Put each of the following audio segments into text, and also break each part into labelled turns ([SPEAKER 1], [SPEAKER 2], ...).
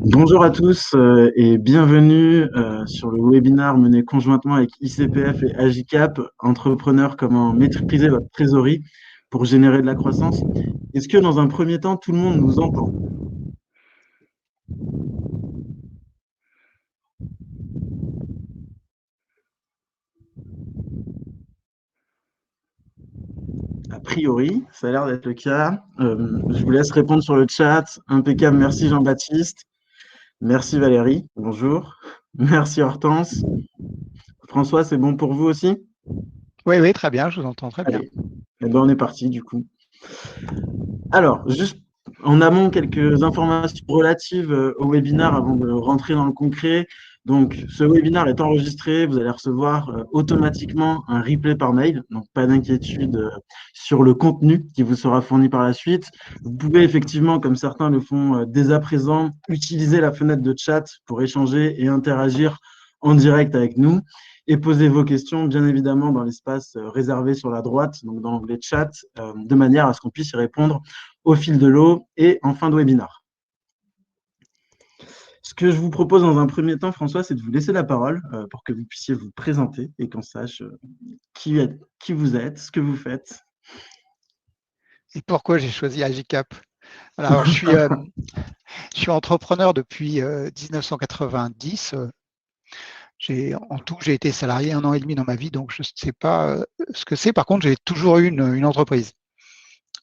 [SPEAKER 1] Bonjour à tous et bienvenue sur le webinaire mené conjointement avec ICPF et Agicap, entrepreneurs, comment maîtriser votre trésorerie pour générer de la croissance. Est-ce que dans un premier temps, tout le monde nous entend? A priori, ça a l'air d'être le cas. Je vous laisse répondre sur le chat. Impeccable, merci Jean-Baptiste. Merci Valérie, bonjour. Merci Hortense. François, c'est bon pour vous aussi?
[SPEAKER 2] Oui, oui, très bien, je vous entends très bien.
[SPEAKER 1] Allez, eh ben, on est parti du coup. Alors, juste en amont, quelques informations relatives au webinaire avant de rentrer dans le concret. Donc, ce webinaire est enregistré. Vous allez recevoir automatiquement un replay par mail. Donc, pas d'inquiétude sur le contenu qui vous sera fourni par la suite. Vous pouvez effectivement, comme certains le font dès à présent, utiliser la fenêtre de chat pour échanger et interagir en direct avec nous et poser vos questions, bien évidemment, dans l'espace réservé sur la droite, donc dans l'onglet chat, de manière à ce qu'on puisse y répondre au fil de l'eau et en fin de webinaire. Ce que je vous propose dans un premier temps, François, c'est de vous laisser la parole pour que vous puissiez vous présenter et qu'on sache qui vous êtes, ce que vous faites.
[SPEAKER 2] Et pourquoi j'ai choisi Agicap? Alors, je suis entrepreneur depuis 1990. En tout, j'ai été salarié 1 an et demi dans ma vie, donc je ne sais pas ce que c'est. Par contre, j'ai toujours eu une entreprise.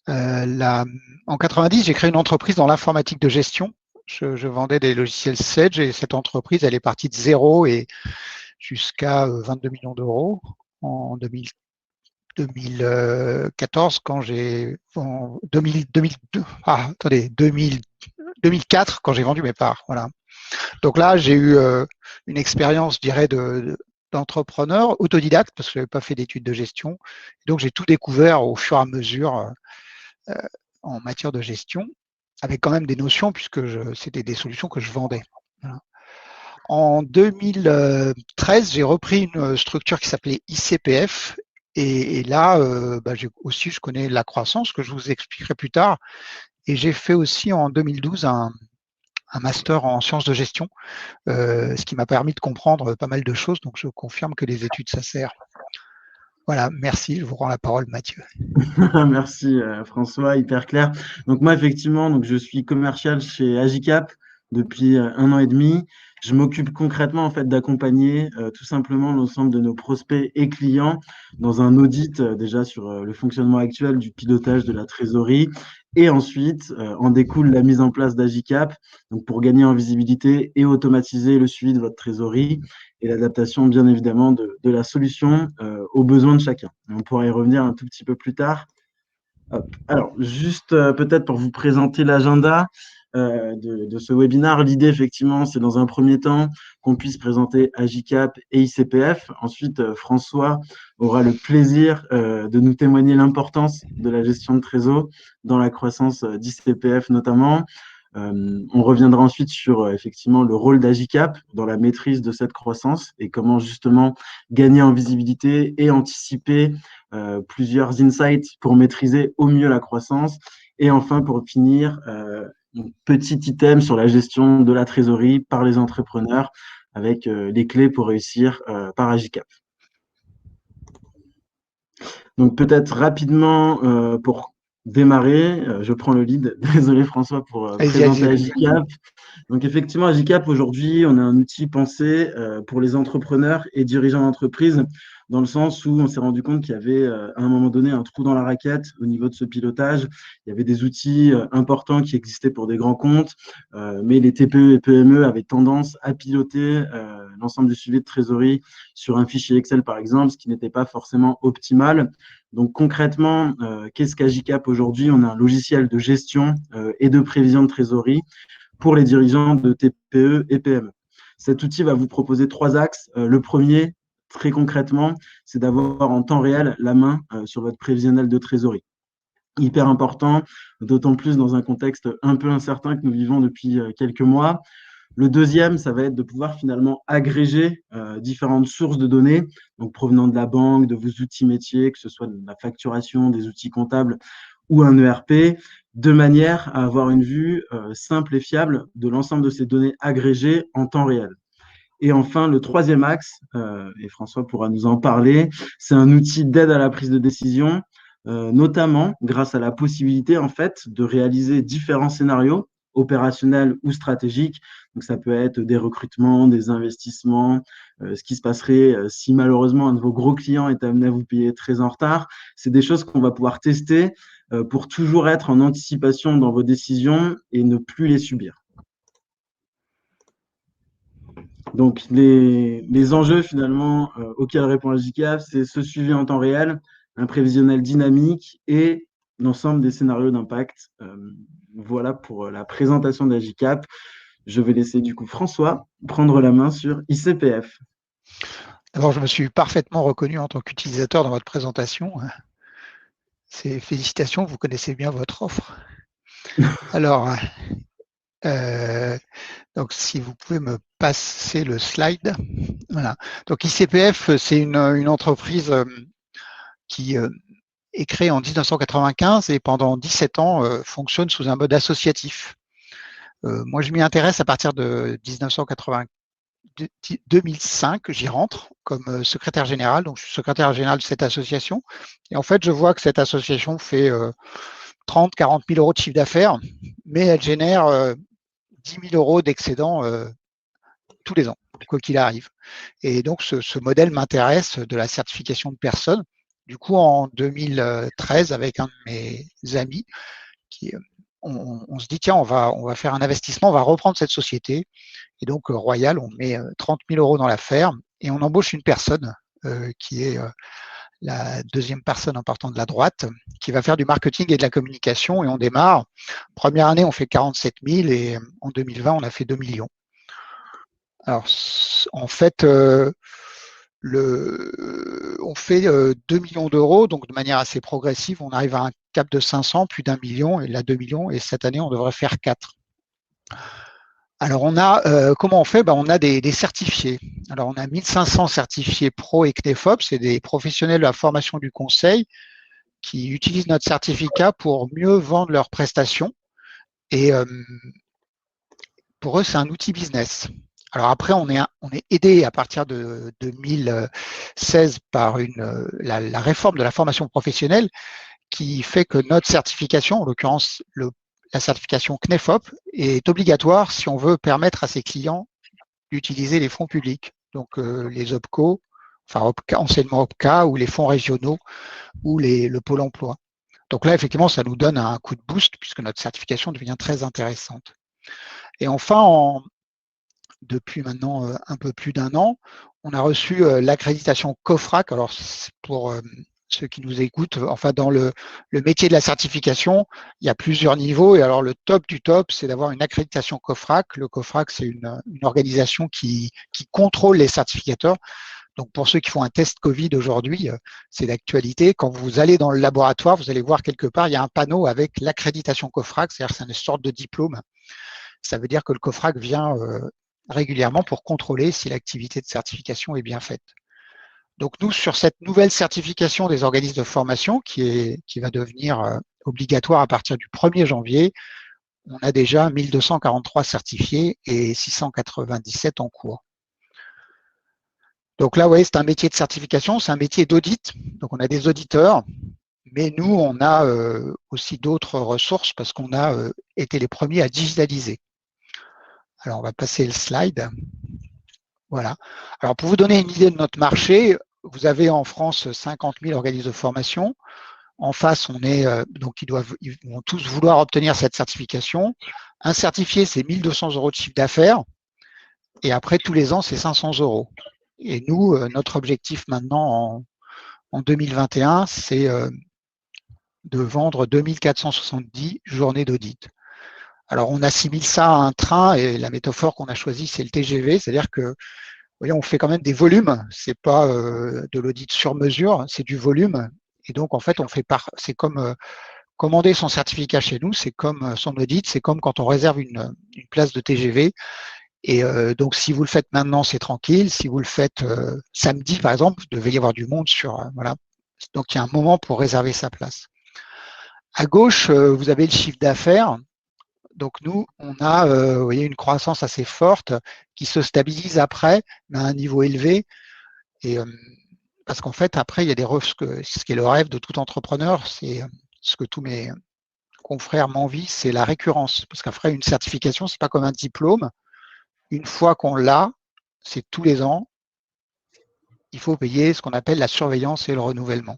[SPEAKER 2] En 90, j'ai créé une entreprise dans l'informatique de gestion. Je vendais des logiciels Sage et cette entreprise, elle est partie de zéro et jusqu'à 22 millions d'euros en 2014 quand j'ai en 2004 quand j'ai vendu mes parts. Voilà. Donc là, j'ai eu une expérience, je dirais, d'entrepreneur autodidacte parce que je n'avais pas fait d'études de gestion. Donc j'ai tout découvert au fur et à mesure euh, en matière de gestion, avec quand même des notions puisque c'était des solutions que je vendais. Voilà. En 2013, j'ai repris une structure qui s'appelait ICPF. Et là, je connais la croissance que je vous expliquerai plus tard. Et j'ai fait aussi en 2012 un master en sciences de gestion, ce qui m'a permis de comprendre pas mal de choses. Donc, je confirme que les études, ça sert. Voilà, merci. Je vous rends la parole, Mathieu.
[SPEAKER 1] Merci François, hyper clair. Donc moi effectivement, donc je suis commercial chez Agicap depuis 1 an et demi. Je m'occupe concrètement en fait d'accompagner tout simplement l'ensemble de nos prospects et clients dans un audit déjà sur le fonctionnement actuel du pilotage de la trésorerie et ensuite en découle la mise en place d'Agicap donc pour gagner en visibilité et automatiser le suivi de votre trésorerie et l'adaptation bien évidemment de la solution aux besoins de chacun. Et on pourra y revenir un tout petit peu plus tard. Hop. Alors, juste peut-être pour vous présenter l'agenda de ce webinaire, l'idée effectivement, c'est dans un premier temps qu'on puisse présenter Agicap et ICPF. Ensuite, François aura le plaisir de nous témoigner l'importance de la gestion de trésor dans la croissance d'ICPF notamment. On reviendra ensuite sur effectivement le rôle d'Agicap dans la maîtrise de cette croissance et comment justement gagner en visibilité et anticiper plusieurs insights pour maîtriser au mieux la croissance. Et enfin, pour finir, un petit item sur la gestion de la trésorerie par les entrepreneurs avec les clés pour réussir par Agicap. Donc peut-être rapidement pour démarrer, je prends le lead. Désolé François pour
[SPEAKER 2] Allez-y,
[SPEAKER 1] présenter
[SPEAKER 2] allez-y.
[SPEAKER 1] Agicap. Donc effectivement, Agicap, aujourd'hui, on a un outil pensé pour les entrepreneurs et dirigeants d'entreprise, dans le sens où on s'est rendu compte qu'il y avait à un moment donné un trou dans la raquette au niveau de ce pilotage. Il y avait des outils importants qui existaient pour des grands comptes, mais les TPE et PME avaient tendance à piloter l'ensemble du suivi de trésorerie sur un fichier Excel, par exemple, ce qui n'était pas forcément optimal. Donc concrètement, qu'est-ce qu'Agicap aujourd'hui? On a un logiciel de gestion et de prévision de trésorerie pour les dirigeants de TPE et PME. Cet outil va vous proposer trois axes. Le premier, très concrètement, c'est d'avoir en temps réel la main sur votre prévisionnel de trésorerie. Hyper important, d'autant plus dans un contexte un peu incertain que nous vivons depuis quelques mois. Le deuxième, ça va être de pouvoir finalement agréger différentes sources de données, donc provenant de la banque, de vos outils métiers, que ce soit de la facturation, des outils comptables ou un ERP, de manière à avoir une vue simple et fiable de l'ensemble de ces données agrégées en temps réel. Et enfin, le troisième axe, et François pourra nous en parler, c'est un outil d'aide à la prise de décision, notamment grâce à la possibilité en fait de réaliser différents scénarios opérationnels ou stratégiques. Donc ça peut être des recrutements, des investissements, ce qui se passerait si malheureusement un de vos gros clients est amené à vous payer très en retard. C'est des choses qu'on va pouvoir tester pour toujours être en anticipation dans vos décisions et ne plus les subir. Donc, les enjeux finalement auxquels répond AJCAP, c'est ce suivi en temps réel, un prévisionnel dynamique et l'ensemble des scénarios d'impact. Voilà pour la présentation d'AJCAP. Je vais laisser du coup François prendre la main sur ICPF.
[SPEAKER 2] D'abord, je me suis parfaitement reconnu en tant qu'utilisateur dans votre présentation. Félicitations, vous connaissez bien votre offre. Alors, donc si vous pouvez me passer le slide. Voilà. Donc ICPF, c'est une entreprise qui est créée en 1995 et pendant 17 ans fonctionne sous un mode associatif. Moi, je m'y intéresse à partir de 2005, j'y rentre comme secrétaire général. Donc, je suis secrétaire général de cette association. Et en fait, je vois que cette association fait 30, 40 000 euros de chiffre d'affaires, mais elle génère 10 000 euros d'excédent tous les ans, quoi qu'il arrive. Et donc, ce modèle m'intéresse de la certification de personnes. Du coup, en 2013, avec un de mes amis, on se dit, tiens, on va faire un investissement, on va reprendre cette société. Et donc, Royal, on met 30 000 euros dans l'affaire et on embauche une personne qui est la deuxième personne importante de la droite, qui va faire du marketing et de la communication. Et on démarre. Première année, on fait 47 000 et en 2020, on a fait 2 millions. Alors, en fait, on fait 2 millions d'euros, donc de manière assez progressive, on arrive à un cap de 500, puis d'1 million, et là 2 millions, et cette année, on devrait faire 4. Alors, comment on fait? On a des certifiés. Alors, on a 1500 certifiés pro et CNEFOP, c'est des professionnels de la formation du conseil qui utilisent notre certificat pour mieux vendre leurs prestations. Et pour eux, c'est un outil business. Alors après, on est aidé à partir de 2016 par la réforme de la formation professionnelle qui fait que notre certification, en l'occurrence la certification CNEFOP, est obligatoire si on veut permettre à ses clients d'utiliser les fonds publics, donc les OPCO, enfin anciennement OPCA, ou les fonds régionaux, ou le Pôle emploi. Donc là, effectivement, ça nous donne un coup de boost puisque notre certification devient très intéressante. Et enfin, depuis maintenant un peu plus d'1 an, on a reçu l'accréditation COFRAC. Alors, pour ceux qui nous écoutent, enfin, dans le métier de la certification, il y a plusieurs niveaux. Et alors, le top du top, c'est d'avoir une accréditation COFRAC. Le COFRAC, c'est une organisation qui contrôle les certificateurs. Donc, pour ceux qui font un test Covid aujourd'hui, c'est d'actualité. Quand vous allez dans le laboratoire, vous allez voir quelque part, il y a un panneau avec l'accréditation COFRAC, c'est-à-dire que c'est une sorte de diplôme. Ça veut dire que le COFRAC vient régulièrement pour contrôler si l'activité de certification est bien faite. Donc, nous, sur cette nouvelle certification des organismes de formation qui va devenir obligatoire à partir du 1er janvier, on a déjà 1243 certifiés et 697 en cours. Donc là, vous voyez, c'est un métier de certification, c'est un métier d'audit. Donc, on a des auditeurs, mais nous, on a aussi d'autres ressources parce qu'on a été les premiers à digitaliser. Alors, on va passer le slide. Voilà. Alors, pour vous donner une idée de notre marché, vous avez en France 50 000 organismes de formation. En face, donc ils vont tous vouloir obtenir cette certification. Un certifié, c'est 1 200 euros de chiffre d'affaires. Et après, tous les ans, c'est 500 euros. Et nous, notre objectif maintenant en 2021, c'est de vendre 2470 journées d'audit. Alors, on assimile ça à un train et la métaphore qu'on a choisie, c'est le TGV, c'est-à-dire que, vous voyez, on fait quand même des volumes. C'est pas de l'audit sur mesure, c'est du volume. Et donc, en fait, c'est comme commander son certificat chez nous, c'est comme son audit, c'est comme quand on réserve une place de TGV. Et donc, si vous le faites maintenant, c'est tranquille. Si vous le faites samedi, par exemple, vous devez y avoir du monde voilà. Donc, il y a un moment pour réserver sa place. À gauche, vous avez le chiffre d'affaires. Donc nous, on a vous voyez, une croissance assez forte qui se stabilise après, mais à un niveau élevé. Et parce qu'en fait, après, il y a ce qui est le rêve de tout entrepreneur, c'est ce que tous mes confrères m'envient, c'est la récurrence. Parce qu'après, une certification, c'est pas comme un diplôme. Une fois qu'on l'a, c'est tous les ans, il faut payer ce qu'on appelle la surveillance et le renouvellement.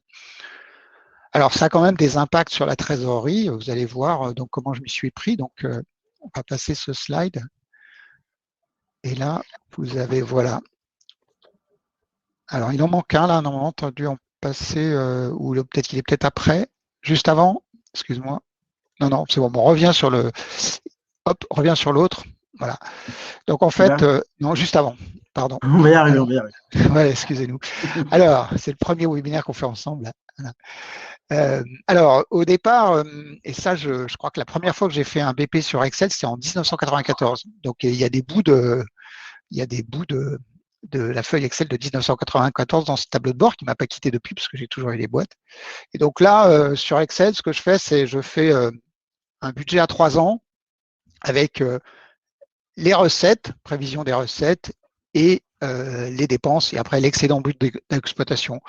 [SPEAKER 2] Alors, ça a quand même des impacts sur la trésorerie. Vous allez voir donc comment je m'y suis pris. Donc, on va passer ce slide. Et là, vous avez, voilà. Alors, il en manque un là, normalement, tu as dû en passer, ou peut-être qu'il est peut-être après, juste avant. Excuse-moi. Non, non, c'est bon. On revient sur le. Hop, revient sur l'autre. Voilà. Donc, en fait,
[SPEAKER 1] Là,
[SPEAKER 2] non, juste avant. Pardon.
[SPEAKER 1] on va y arriver, on
[SPEAKER 2] Alors,
[SPEAKER 1] va y arriver.
[SPEAKER 2] ouais, excusez-nous. Alors, c'est le premier webinaire qu'on fait ensemble. Voilà. Alors, au départ, et ça, je crois que la première fois que j'ai fait un BP sur Excel, c'était en 1994. Donc, il y a des bouts de la feuille Excel de 1994 dans ce tableau de bord qui m'a pas quitté depuis parce que j'ai toujours eu les boîtes. Et donc là, sur Excel, ce que je fais, c'est je fais un budget à 3 ans avec les recettes, prévision des recettes et les dépenses et après l'excédent brut d'exploitation.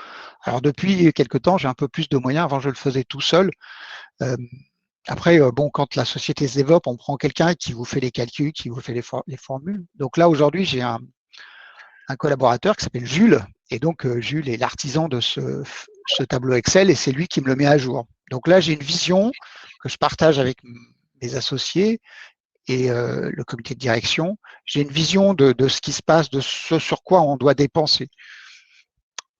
[SPEAKER 2] Alors depuis quelques temps, j'ai un peu plus de moyens. Avant, je le faisais tout seul. Après, bon, quand la société se développe, on prend quelqu'un qui vous fait les calculs, qui vous fait les formules. Donc là, aujourd'hui, j'ai un collaborateur qui s'appelle Jules. Et donc, Jules est l'artisan de ce tableau Excel et c'est lui qui me le met à jour. Donc là, j'ai une vision que je partage avec mes associés et le comité de direction. J'ai une vision de ce qui se passe, de ce sur quoi on doit dépenser.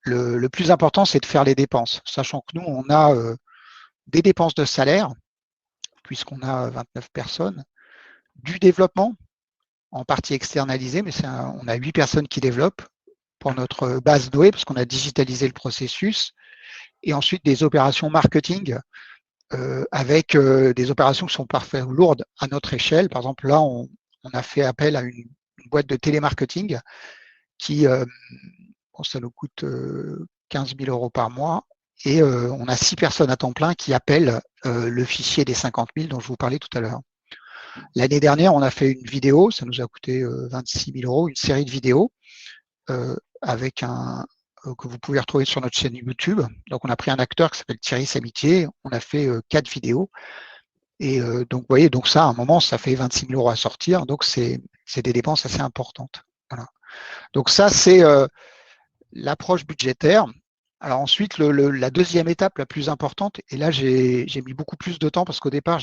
[SPEAKER 2] Le plus important, c'est de faire les dépenses, sachant que nous, on a des dépenses de salaire, puisqu'on a 29 personnes, du développement, en partie externalisé, mais on a 8 personnes qui développent pour notre base Noé, parce qu'on a digitalisé le processus, et ensuite des opérations marketing avec des opérations qui sont parfois lourdes à notre échelle. Par exemple, là, on a fait appel à une boîte de télémarketing qui, bon, ça nous coûte 15 000 euros par mois, et on a 6 personnes à temps plein qui appellent le fichier des 50 000 dont je vous parlais tout à l'heure. L'année dernière, on a fait une vidéo, ça nous a coûté 26 000 euros, une série de vidéos avec que vous pouvez retrouver sur notre chaîne YouTube. Donc, on a pris un acteur qui s'appelle Thierry Samitier, on a fait 4 vidéos. Et donc, vous voyez, donc ça, à un moment, ça fait 26 000 euros à sortir. Donc, c'est des dépenses assez importantes. Voilà. Donc, ça, c'est l'approche budgétaire. Alors ensuite, la deuxième étape la plus importante, et là, j'ai mis beaucoup plus de temps parce qu'au départ,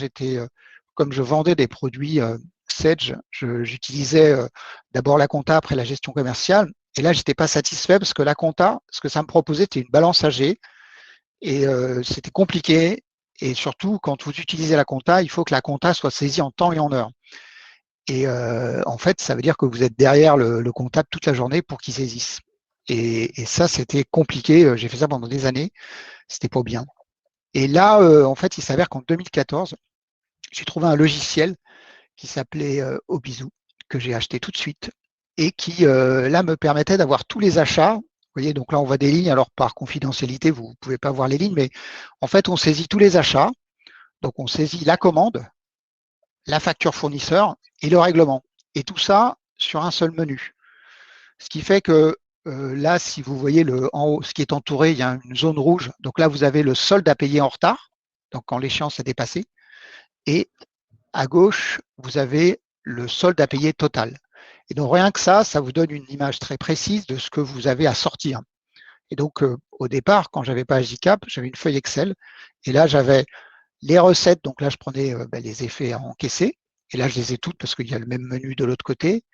[SPEAKER 2] comme je vendais des produits Sage, j'utilisais d'abord la compta, après la gestion commerciale. Et là, j'étais pas satisfait parce que la compta, ce que ça me proposait, c'était une balance AG et c'était compliqué. Et surtout, quand vous utilisez la compta, il faut que la compta soit saisie en temps et en heure. Et en fait, ça veut dire que vous êtes derrière le comptable toute la journée pour qu'il saisisse. Et ça, c'était compliqué. J'ai fait ça pendant des années. C'était pas bien. Et là, en fait, il s'avère qu'en 2014, j'ai trouvé un logiciel qui s'appelait Obizou, que j'ai acheté tout de suite et qui, là, me permettait d'avoir tous les achats. Vous voyez, donc là, on voit des lignes. Alors, par confidentialité, vous ne pouvez pas voir les lignes, mais en fait, on saisit tous les achats. Donc, on saisit la commande, la facture fournisseur et le règlement. Et tout ça sur un seul menu. Ce qui fait que là, si vous voyez en haut, ce qui est entouré, il y a une zone rouge. Donc là, vous avez le solde à payer en retard, donc quand l'échéance est dépassée. Et à gauche, vous avez le solde à payer total. Et donc rien que ça vous donne une image très précise de ce que vous avez à sortir. Et donc au départ, quand j'avais pas Agicap, j'avais une feuille Excel. Et là, j'avais les recettes. Donc là, je prenais les effets à encaisser. Et là, je les ai toutes parce qu'il y a le même menu de l'autre côté.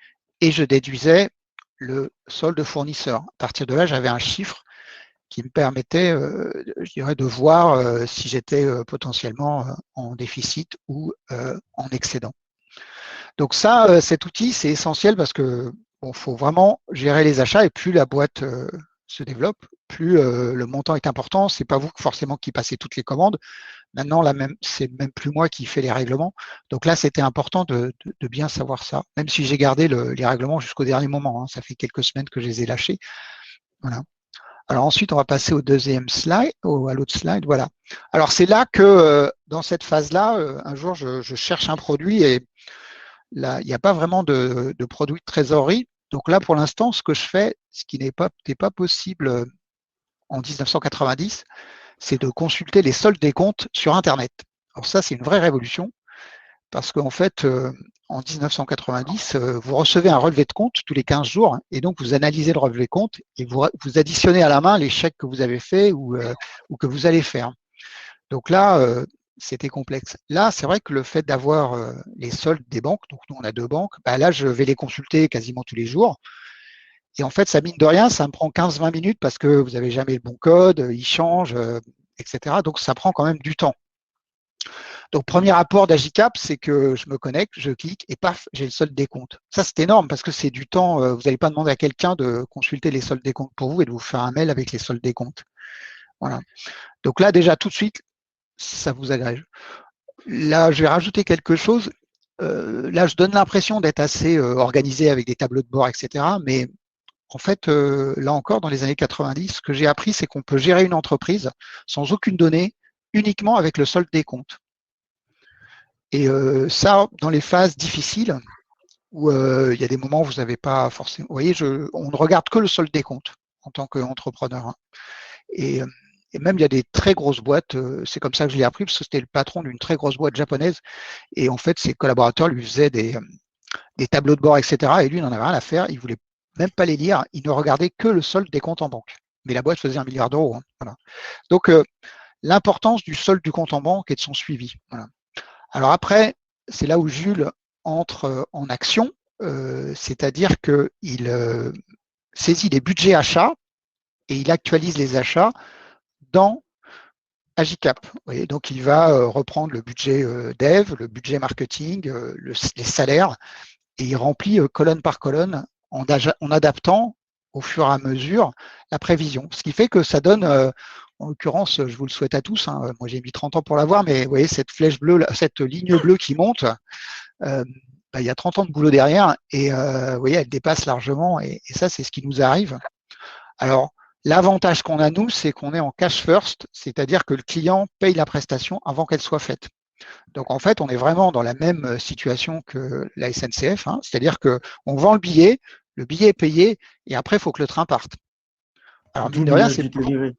[SPEAKER 2] Et je déduisais le solde fournisseur. À partir de là, j'avais un chiffre qui me permettait, je dirais, de voir si j'étais potentiellement en déficit ou en excédent. Donc ça, cet outil, c'est essentiel parce que bon, faut vraiment gérer les achats et plus la boîte se développe, plus le montant est important. C'est pas vous forcément qui passez toutes les commandes. Maintenant, là même, c'est même plus moi qui fais les règlements. Donc là, c'était important de bien savoir ça, même si j'ai gardé les règlements jusqu'au dernier moment. Hein. Ça fait quelques semaines que je les ai lâchés. Voilà. Alors ensuite, on va passer au deuxième slide, à l'autre slide. Voilà. Alors c'est là que dans cette phase-là, un jour, je cherche un produit et là, il n'y a pas vraiment de produit de trésorerie. Donc là, pour l'instant, ce que je fais, ce qui n'était pas possible en 1990, c'est de consulter les soldes des comptes sur Internet. Alors ça, c'est une vraie révolution parce qu'en fait, en 1990, vous recevez un relevé de compte tous les 15 jours et donc vous analysez le relevé de compte et vous additionnez à la main les chèques que vous avez faits ou que vous allez faire. Donc là, c'était complexe. Là, c'est vrai que le fait d'avoir les soldes des banques, donc nous on a deux banques, bah là je vais les consulter quasiment tous les jours. Et en fait, ça mine de rien, ça me prend 15-20 minutes parce que vous n'avez jamais le bon code, il change, etc. Donc ça prend quand même du temps. Donc, premier apport d'Agicap, c'est que je me connecte, je clique et paf, j'ai le solde des comptes. Ça, c'est énorme parce que c'est du temps. Vous n'allez pas demander à quelqu'un de consulter les soldes des comptes pour vous et de vous faire un mail avec les soldes des comptes. Voilà. Donc là, déjà, tout de suite, ça vous agrège. Là, je vais rajouter quelque chose. Là, je donne l'impression d'être assez organisé avec des tableaux de bord, etc. Mais en fait, là encore, dans les années 90, ce que j'ai appris, c'est qu'on peut gérer une entreprise sans aucune donnée, uniquement avec le solde des comptes. Et ça, dans les phases difficiles, où il y a des moments où vous n'avez pas forcément. Vous voyez, on ne regarde que le solde des comptes en tant qu'entrepreneur. Hein. Et, et même, il y a des très grosses boîtes. C'est comme ça que je l'ai appris, parce que c'était le patron d'une très grosse boîte japonaise. Et en fait, ses collaborateurs lui faisaient des tableaux de bord, etc. Et lui, il n'en avait rien à faire. Il ne voulait même pas les lire. Il ne regardait que le solde des comptes en banque. Mais la boîte faisait 1 milliard d'euros. Hein. Voilà. Donc, l'importance du solde du compte en banque et de son suivi. Voilà. Alors après, c'est là où Jules entre en action, c'est-à-dire qu'il saisit les budgets achats et il actualise les achats dans Agicap. Donc il va reprendre le budget dev, le budget marketing, les salaires, et il remplit colonne par colonne en adaptant au fur et à mesure la prévision. Ce qui fait que ça donne, en l'occurrence, je vous le souhaite à tous, hein, moi j'ai mis 30 ans pour l'avoir, mais vous voyez cette flèche bleue, cette ligne bleue qui monte, il y a 30 ans de boulot derrière et vous voyez, elle dépasse largement et ça, c'est ce qui nous arrive. Alors, l'avantage qu'on a, nous, c'est qu'on est en cash first, c'est-à-dire que le client paye la prestation avant qu'elle soit faite. Donc, en fait, on est vraiment dans la même situation que la SNCF, hein, c'est-à-dire qu'on vend le billet est payé et après, il faut que le train parte. Alors,
[SPEAKER 1] D'où
[SPEAKER 2] mine de rien,
[SPEAKER 1] l'image
[SPEAKER 2] c'est
[SPEAKER 1] du TGV.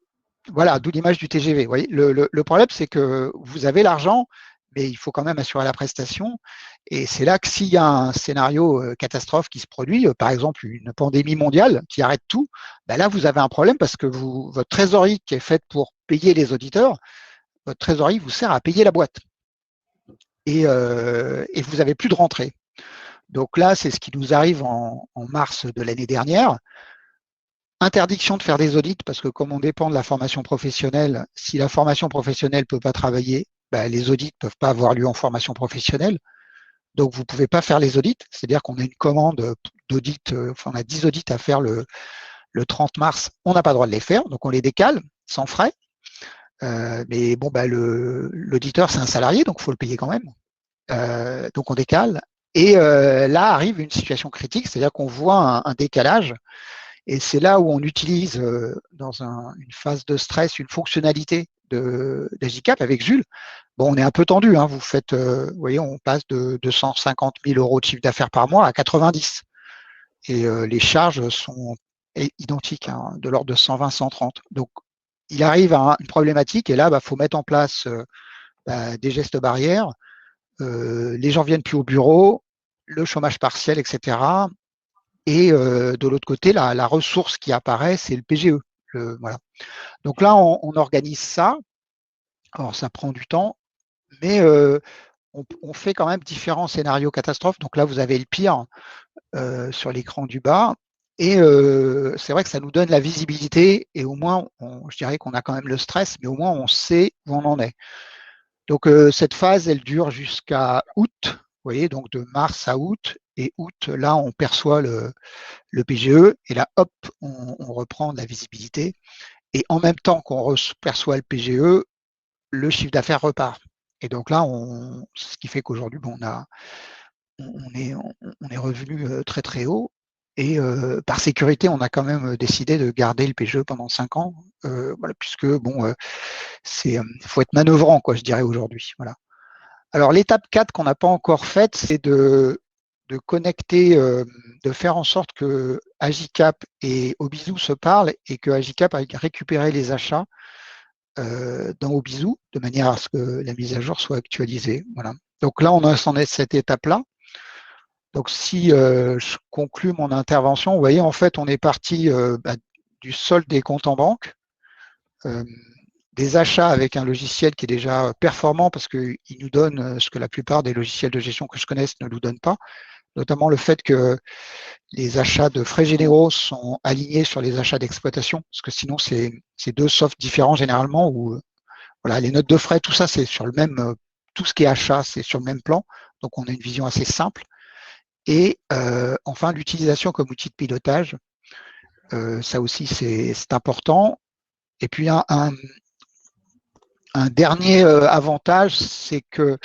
[SPEAKER 2] voilà, d'où l'image du TGV. Vous voyez, le problème, c'est que vous avez l'argent, mais il faut quand même assurer la prestation. Et c'est là que s'il y a un scénario catastrophe qui se produit, par exemple une pandémie mondiale qui arrête tout, ben là, vous avez un problème parce que votre trésorerie qui est faite pour payer les auditeurs, votre trésorerie vous sert à payer la boîte. Et vous n'avez plus de rentrée. Donc là, c'est ce qui nous arrive en mars de l'année dernière. Interdiction de faire des audits parce que comme on dépend de la formation professionnelle, si la formation professionnelle ne peut pas travailler, les audits ne peuvent pas avoir lieu en formation professionnelle. Donc, vous ne pouvez pas faire les audits. C'est-à-dire qu'on a une commande d'audit, on a 10 audits à faire le 30 mars. On n'a pas le droit de les faire, donc on les décale sans frais. Mais bon, l'auditeur, c'est un salarié, donc il faut le payer quand même. Donc, on décale. Et là arrive une situation critique, c'est-à-dire qu'on voit un décalage. Et c'est là où on utilise dans une phase de stress une fonctionnalité d'Agicap avec Jules. Bon, on est un peu tendu. Hein. Vous faites, vous voyez, on passe de 250 000 euros de chiffre d'affaires par mois à 90. Et les charges sont identiques, hein, de l'ordre de 120-130. Donc, il arrive à une problématique et là, faut mettre en place des gestes barrières. Les gens viennent plus au bureau, le chômage partiel, etc. Et de l'autre côté, la ressource qui apparaît, c'est le PGE. Voilà. Donc là, on organise ça. Alors, ça prend du temps, mais on fait quand même différents scénarios catastrophes. Donc là, vous avez le pire sur l'écran du bas. Et c'est vrai que ça nous donne la visibilité et au moins, je dirais qu'on a quand même le stress, mais au moins on sait où on en est. Donc cette phase, elle dure jusqu'à août, vous voyez, donc de mars à août. Et août, là, on perçoit le PGE et là, hop, on reprend de la visibilité. Et en même temps qu'on perçoit le PGE, le chiffre d'affaires repart. Et donc là, ce qui fait qu'aujourd'hui, on est revenu très très haut. Et par sécurité, on a quand même décidé de garder le PGE pendant 5 ans, voilà, puisque bon, faut être manœuvrant, quoi, je dirais aujourd'hui. Voilà. Alors l'étape 4 qu'on n'a pas encore faite, c'est de connecter, de faire en sorte que Agicap et Obizou se parlent et que Agicap a récupéré les achats dans Obizou de manière à ce que la mise à jour soit actualisée. Voilà. Donc là, on en est cette étape-là. Donc si je conclue mon intervention, vous voyez, en fait, on est parti du solde des comptes en banque, des achats avec un logiciel qui est déjà performant parce qu'il nous donne ce que la plupart des logiciels de gestion que je connaisse ne nous donnent pas, notamment le fait que les achats de frais généraux sont alignés sur les achats d'exploitation, parce que sinon c'est deux softs différents généralement où voilà, les notes de frais, tout ça c'est sur le même, tout ce qui est achat c'est sur le même plan, donc on a une vision assez simple. Et enfin l'utilisation comme outil de pilotage, ça aussi c'est important. Et puis un dernier avantage, c'est que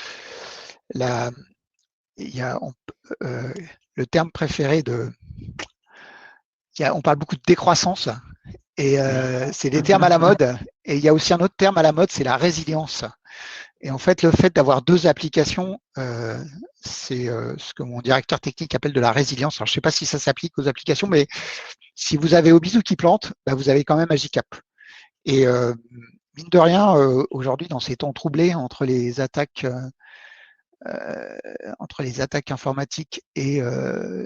[SPEAKER 2] il y a le terme préféré on parle beaucoup de décroissance et c'est des termes à la mode. Et il y a aussi un autre terme à la mode, c'est la résilience. Et en fait, le fait d'avoir deux applications, c'est ce que mon directeur technique appelle de la résilience. Alors, je ne sais pas si ça s'applique aux applications, mais si vous avez Obizou qui plante, bah, vous avez quand même Agicap. Et mine de rien, aujourd'hui, dans ces temps troublés entre les attaques informatiques et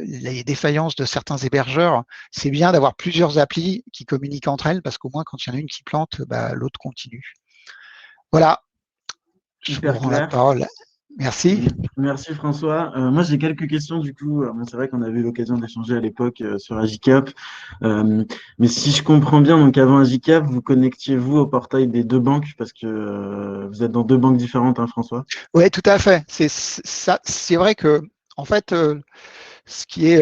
[SPEAKER 2] les défaillances de certains hébergeurs, c'est bien d'avoir plusieurs applis qui communiquent entre elles parce qu'au moins, quand il y en a une qui plante, bah, l'autre continue. Voilà, je vous
[SPEAKER 1] Hyper
[SPEAKER 2] rends la
[SPEAKER 1] clair.
[SPEAKER 2] parole. Merci.
[SPEAKER 1] Merci François. Moi j'ai quelques questions du coup. Bon, c'est vrai qu'on avait eu l'occasion d'échanger à l'époque sur Agicap. Mais si je comprends bien, donc avant Agicap, vous connectiez-vous au portail des deux banques parce que vous êtes dans deux banques différentes, hein, François?
[SPEAKER 2] Oui, tout à fait. C'est vrai que, en fait, ce qui est,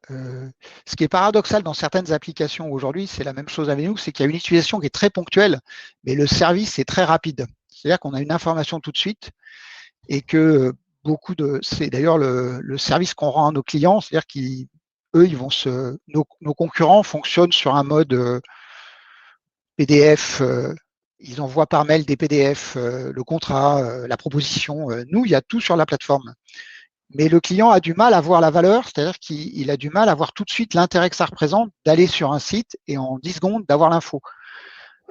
[SPEAKER 2] ce qui est paradoxal dans certaines applications aujourd'hui, c'est la même chose avec nous, c'est qu'il y a une utilisation qui est très ponctuelle, mais le service est très rapide. C'est-à-dire qu'on a une information tout de suite et que c'est d'ailleurs le service qu'on rend à nos clients, c'est-à-dire qu'eux, nos concurrents fonctionnent sur un mode PDF, ils envoient par mail des PDF, le contrat, la proposition. Nous, il y a tout sur la plateforme. Mais le client a du mal à voir la valeur, c'est-à-dire qu'il a du mal à voir tout de suite l'intérêt que ça représente d'aller sur un site et en 10 secondes d'avoir l'info.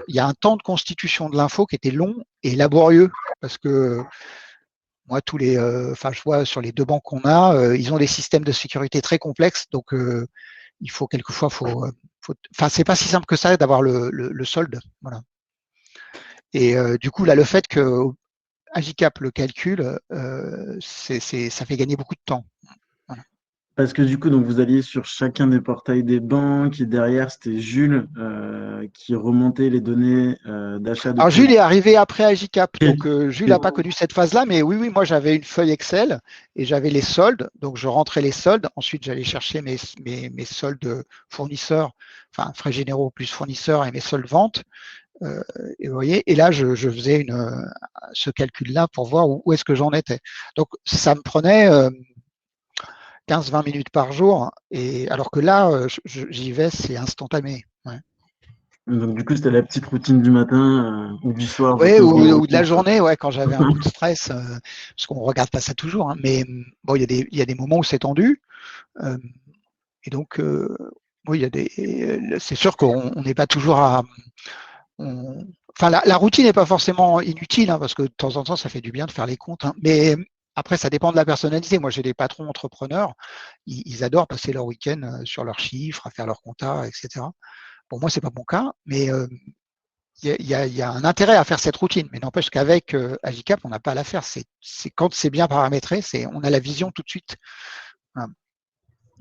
[SPEAKER 2] Il y a un temps de constitution de l'info qui était long et laborieux parce que moi, je vois sur les deux banques qu'on a, ils ont des systèmes de sécurité très complexes, donc il faut quelquefois, c'est pas si simple que ça d'avoir le solde, voilà. Et du coup, là, le fait que Agicap le calcule, ça fait gagner beaucoup de temps. Voilà.
[SPEAKER 1] Parce que du coup, donc vous alliez sur chacun des portails des banques et derrière, c'était Jules qui remontait les données d'achat de
[SPEAKER 2] Alors
[SPEAKER 1] crédit.
[SPEAKER 2] Jules est arrivé après Agicap, donc Jules n'a pas connu cette phase-là, mais oui, moi j'avais une feuille Excel et j'avais les soldes, donc je rentrais les soldes, ensuite j'allais chercher mes soldes fournisseurs, enfin frais généraux plus fournisseurs et mes soldes ventes, et vous voyez, et là je faisais ce calcul-là pour voir où est-ce que j'en étais. Donc ça me prenait 15-20 minutes par jour, et alors que là j'y vais, c'est instantané. Ouais.
[SPEAKER 1] Donc du coup, c'était la petite routine du matin ou du soir, vous
[SPEAKER 2] Oui,
[SPEAKER 1] posez vos
[SPEAKER 2] ou de la
[SPEAKER 1] courses.
[SPEAKER 2] journée, ouais, quand j'avais un coup de stress, parce qu'on regarde pas ça toujours, hein, mais bon, il y a des moments où c'est tendu, euh, et donc, oui, c'est sûr qu'on n'est pas toujours enfin, la routine n'est pas forcément inutile, hein, parce que de temps en temps, ça fait du bien de faire les comptes, hein, mais après, ça dépend de la personnalité. Moi, j'ai des patrons entrepreneurs, ils adorent passer leur week-end sur leurs chiffres, à faire leur compta, etc. Pour moi, c'est pas mon cas, mais il y a un intérêt à faire cette routine, mais n'empêche qu'avec Agicap, on n'a pas à la faire. C'est quand c'est bien paramétré, on a la vision tout de suite. Voilà.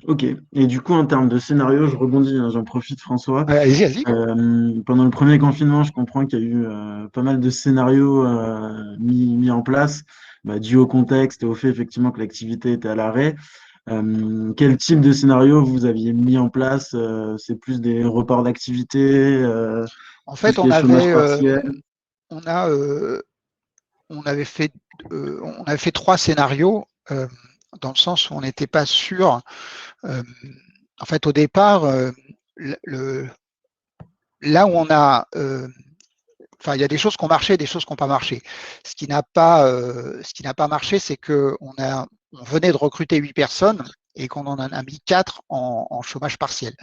[SPEAKER 1] Ok. Et du coup, en termes de scénario, je rebondis, hein, j'en profite, François.
[SPEAKER 2] Allez-y, allez-y.
[SPEAKER 1] Pendant le premier confinement, je comprends qu'il y a eu pas mal de scénarios mis en place, dû au contexte et au fait effectivement que l'activité était à l'arrêt. Quel type de scénario vous aviez mis en place? C'est plus des reports d'activité,
[SPEAKER 2] En
[SPEAKER 1] tout
[SPEAKER 2] fait,
[SPEAKER 1] ce qui est chômage partiel.
[SPEAKER 2] on a, on avait fait 3 scénarios dans le sens où on n'était pas sûr. en fait, au départ, là où on a, enfin, il y a des choses qui ont marché, des choses qui n'ont pas marché. Ce qui n'a pas marché, c'est que on venait de recruter 8 personnes et qu'on en a mis 4 en chômage partiel.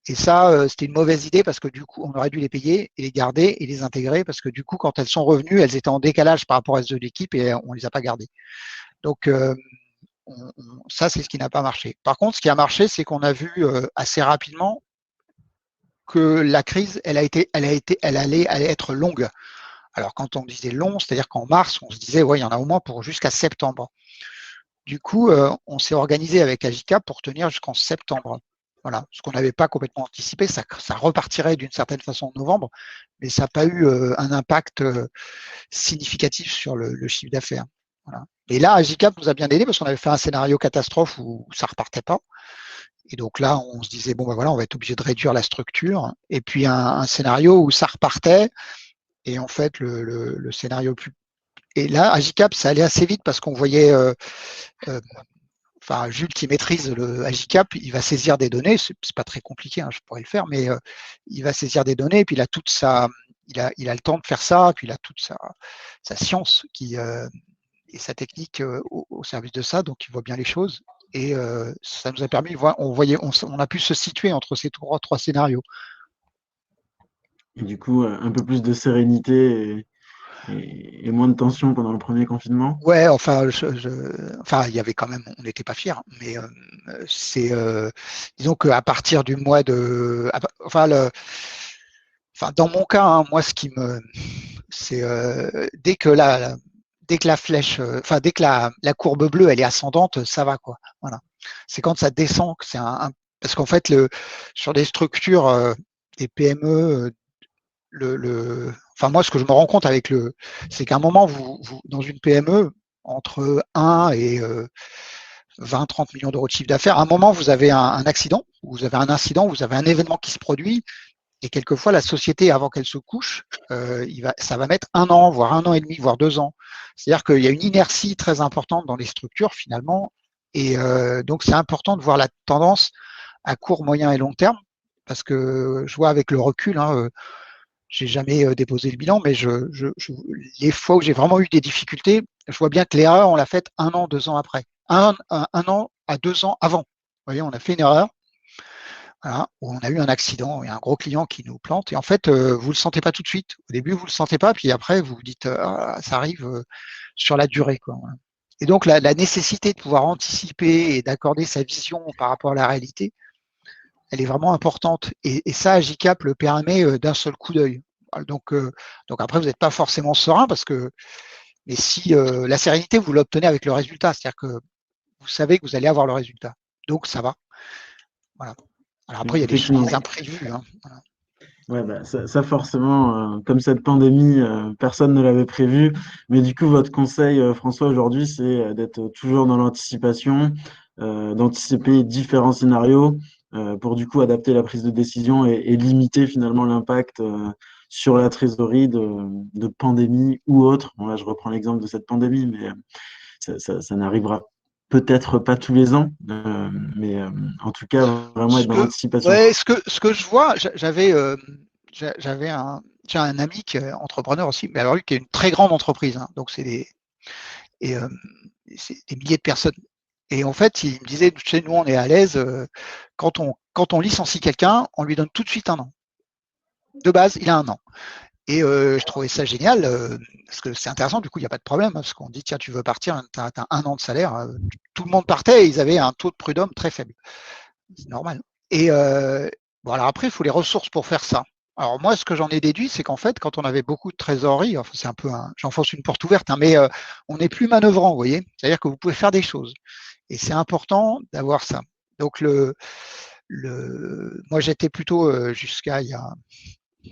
[SPEAKER 2] Et ça, c'était une mauvaise idée parce que du coup, on aurait dû les payer et les garder et les intégrer parce que du coup, quand elles sont revenues, elles étaient en décalage par rapport à ceux de l'équipe et on les a pas gardées. Donc, ça, c'est ce qui n'a pas marché. Par contre, ce qui a marché, c'est qu'on a vu assez rapidement que la crise, elle allait être longue. Alors, quand on disait long, c'est-à-dire qu'en mars, on se disait, ouais, il y en a au moins pour jusqu'à septembre. Du coup, on s'est organisé avec Agicap pour tenir jusqu'en septembre. Voilà, ce qu'on n'avait pas complètement anticipé, ça repartirait d'une certaine façon en novembre, mais ça n'a pas eu un impact significatif sur le chiffre d'affaires. Voilà. Et là, Agicap nous a bien aidé parce qu'on avait fait un scénario catastrophe où ça repartait pas. Et donc là, on se disait, bon, ben voilà, on va être obligé de réduire la structure. Et puis un scénario où ça repartait. Et en fait, le scénario plus. Et là, Agicap, ça allait assez vite parce qu'on voyait. Enfin, Jules qui maîtrise le Agicap, il va saisir des données. C'est pas très compliqué, hein, je pourrais le faire, mais il va saisir des données. Et puis il a toute sa. Il a le temps de faire ça. Puis il a toute sa science et sa technique au service de ça. Donc il voit bien les choses. Et ça nous a permis, on a pu se situer entre ces trois scénarios.
[SPEAKER 1] Et du coup, un peu plus de sérénité et moins de tension pendant le premier confinement.
[SPEAKER 2] Ouais, enfin, enfin, il y avait quand même, on n'était pas fiers, mais disons qu'à partir du mois de, enfin, enfin, dans mon cas, hein, moi, ce qui me, c'est dès que la flèche, enfin, dès que la courbe bleue, elle est ascendante, ça va, quoi. Voilà. C'est quand ça descend que c'est parce qu'en fait, sur des structures, des PME, enfin moi, ce que je me rends compte c'est qu'à un moment, dans une PME, entre 1 et 20-30 millions d'euros de chiffre d'affaires, à un moment, vous avez un accident, vous avez un incident, vous avez un événement qui se produit, et quelquefois, la société, avant qu'elle se couche, ça va mettre 1 an, voire 1 an et demi, voire 2 ans. C'est-à-dire qu'il y a une inertie très importante dans les structures, finalement, et donc c'est important de voir la tendance à court, moyen et long terme, parce que je vois avec le recul, hein, j'ai jamais déposé le bilan, mais les fois où j'ai vraiment eu des difficultés, je vois bien que l'erreur, on l'a faite 1 an, 2 ans après. Un an à 2 ans avant. Vous voyez, on a fait une erreur, voilà, où on a eu un accident et un gros client qui nous plante. Et en fait, vous le sentez pas tout de suite. Au début, vous le sentez pas, puis après, vous vous dites, ah, ça arrive sur la durée, quoi. Voilà. Et donc, la nécessité de pouvoir anticiper et d'accorder sa vision par rapport à la réalité, elle est vraiment importante. Et ça, Agicap le permet d'un seul coup d'œil. Donc après, vous n'êtes pas forcément serein mais si la sérénité, vous l'obtenez avec le résultat, c'est-à-dire que vous savez que vous allez avoir le résultat. Donc ça va. Voilà. Alors après, il y a
[SPEAKER 1] Effectivement.
[SPEAKER 2] des imprévus. Hein. Voilà.
[SPEAKER 1] Ouais, bah, ça forcément, comme cette pandémie, personne ne l'avait prévu. Mais du coup, votre conseil, François, aujourd'hui, c'est d'être toujours dans l'anticipation, d'anticiper différents scénarios pour du coup adapter la prise de décision et limiter finalement l'impact sur la trésorerie de pandémie ou autre. Bon, là, je reprends l'exemple de cette pandémie, mais ça n'arrivera peut-être pas tous les ans, mais en tout cas, vraiment être dans l'anticipation.
[SPEAKER 2] Ouais, ce que je vois, j'ai un ami qui est entrepreneur aussi, mais alors lui qui a une très grande entreprise, hein, donc et, euh, c'est des milliers de personnes. Et en fait, il me disait, tu sais, nous on est à l'aise, quand on licencie quelqu'un, on lui donne tout de suite 1 an. De base, il a 1 an. Et je trouvais ça génial, parce que c'est intéressant, du coup, il n'y a pas de problème, hein, parce qu'on dit, tiens, tu veux partir, tu as 1 an de salaire. Tout le monde partait et ils avaient un taux de prud'homme très faible. C'est normal. Et bon, alors après, il faut les ressources pour faire ça. Alors moi, ce que j'en ai déduit, c'est qu'en fait, quand on avait beaucoup de trésorerie, enfin, c'est un peu j'enfonce une porte ouverte, hein, mais on est plus manœuvrant, vous voyez. C'est-à-dire que vous pouvez faire des choses. Et c'est important d'avoir ça. Donc moi, j'étais plutôt jusqu'à il y a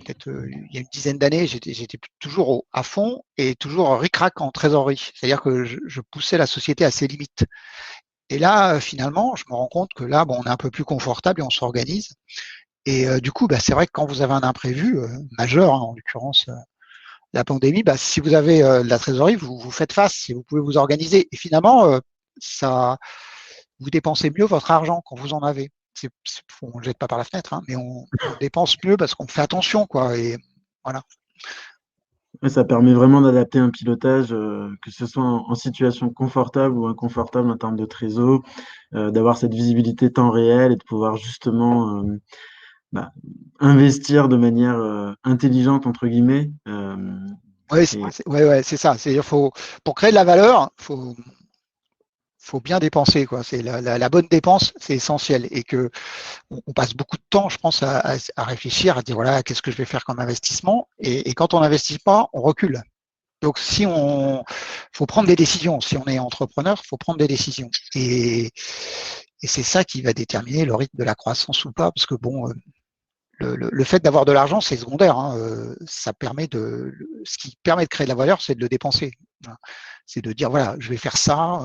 [SPEAKER 2] peut-être il y a une dizaine d'années, j'étais toujours à fond et toujours ric-rac en trésorerie. C'est-à-dire que je poussais la société à ses limites. Et là, finalement, je me rends compte que là, bon, on est un peu plus confortable et on s'organise. Et du coup, bah, c'est vrai que quand vous avez un imprévu majeur, hein, en l'occurrence la pandémie, bah, si vous avez de la trésorerie, vous faites face et vous pouvez vous organiser. Et finalement, ça, vous dépensez mieux votre argent quand vous en avez. on ne jette pas par la fenêtre, hein, mais on dépense mieux parce qu'on fait attention, quoi. Et voilà.
[SPEAKER 1] Ouais, ça permet vraiment d'adapter un pilotage, que ce soit en situation confortable ou inconfortable en termes de trésor, d'avoir cette visibilité temps réel et de pouvoir justement bah, investir de manière intelligente, entre guillemets.
[SPEAKER 2] Ouais,
[SPEAKER 1] Et
[SPEAKER 2] c'est ça. C'est pour créer de la valeur, faut bien dépenser, quoi. C'est la bonne dépense, c'est essentiel. Et que on passe beaucoup de temps, je pense, à réfléchir, à dire voilà, qu'est-ce que je vais faire comme investissement. Et quand on n'investit pas, on recule. Donc, faut prendre des décisions. Si on est entrepreneur, faut prendre des décisions. Et c'est ça qui va déterminer le rythme de la croissance ou pas, parce que bon, le fait d'avoir de l'argent, c'est secondaire, hein. Ça permet ce qui permet de créer de la valeur, c'est de le dépenser. Voilà. C'est de dire voilà, je vais faire ça.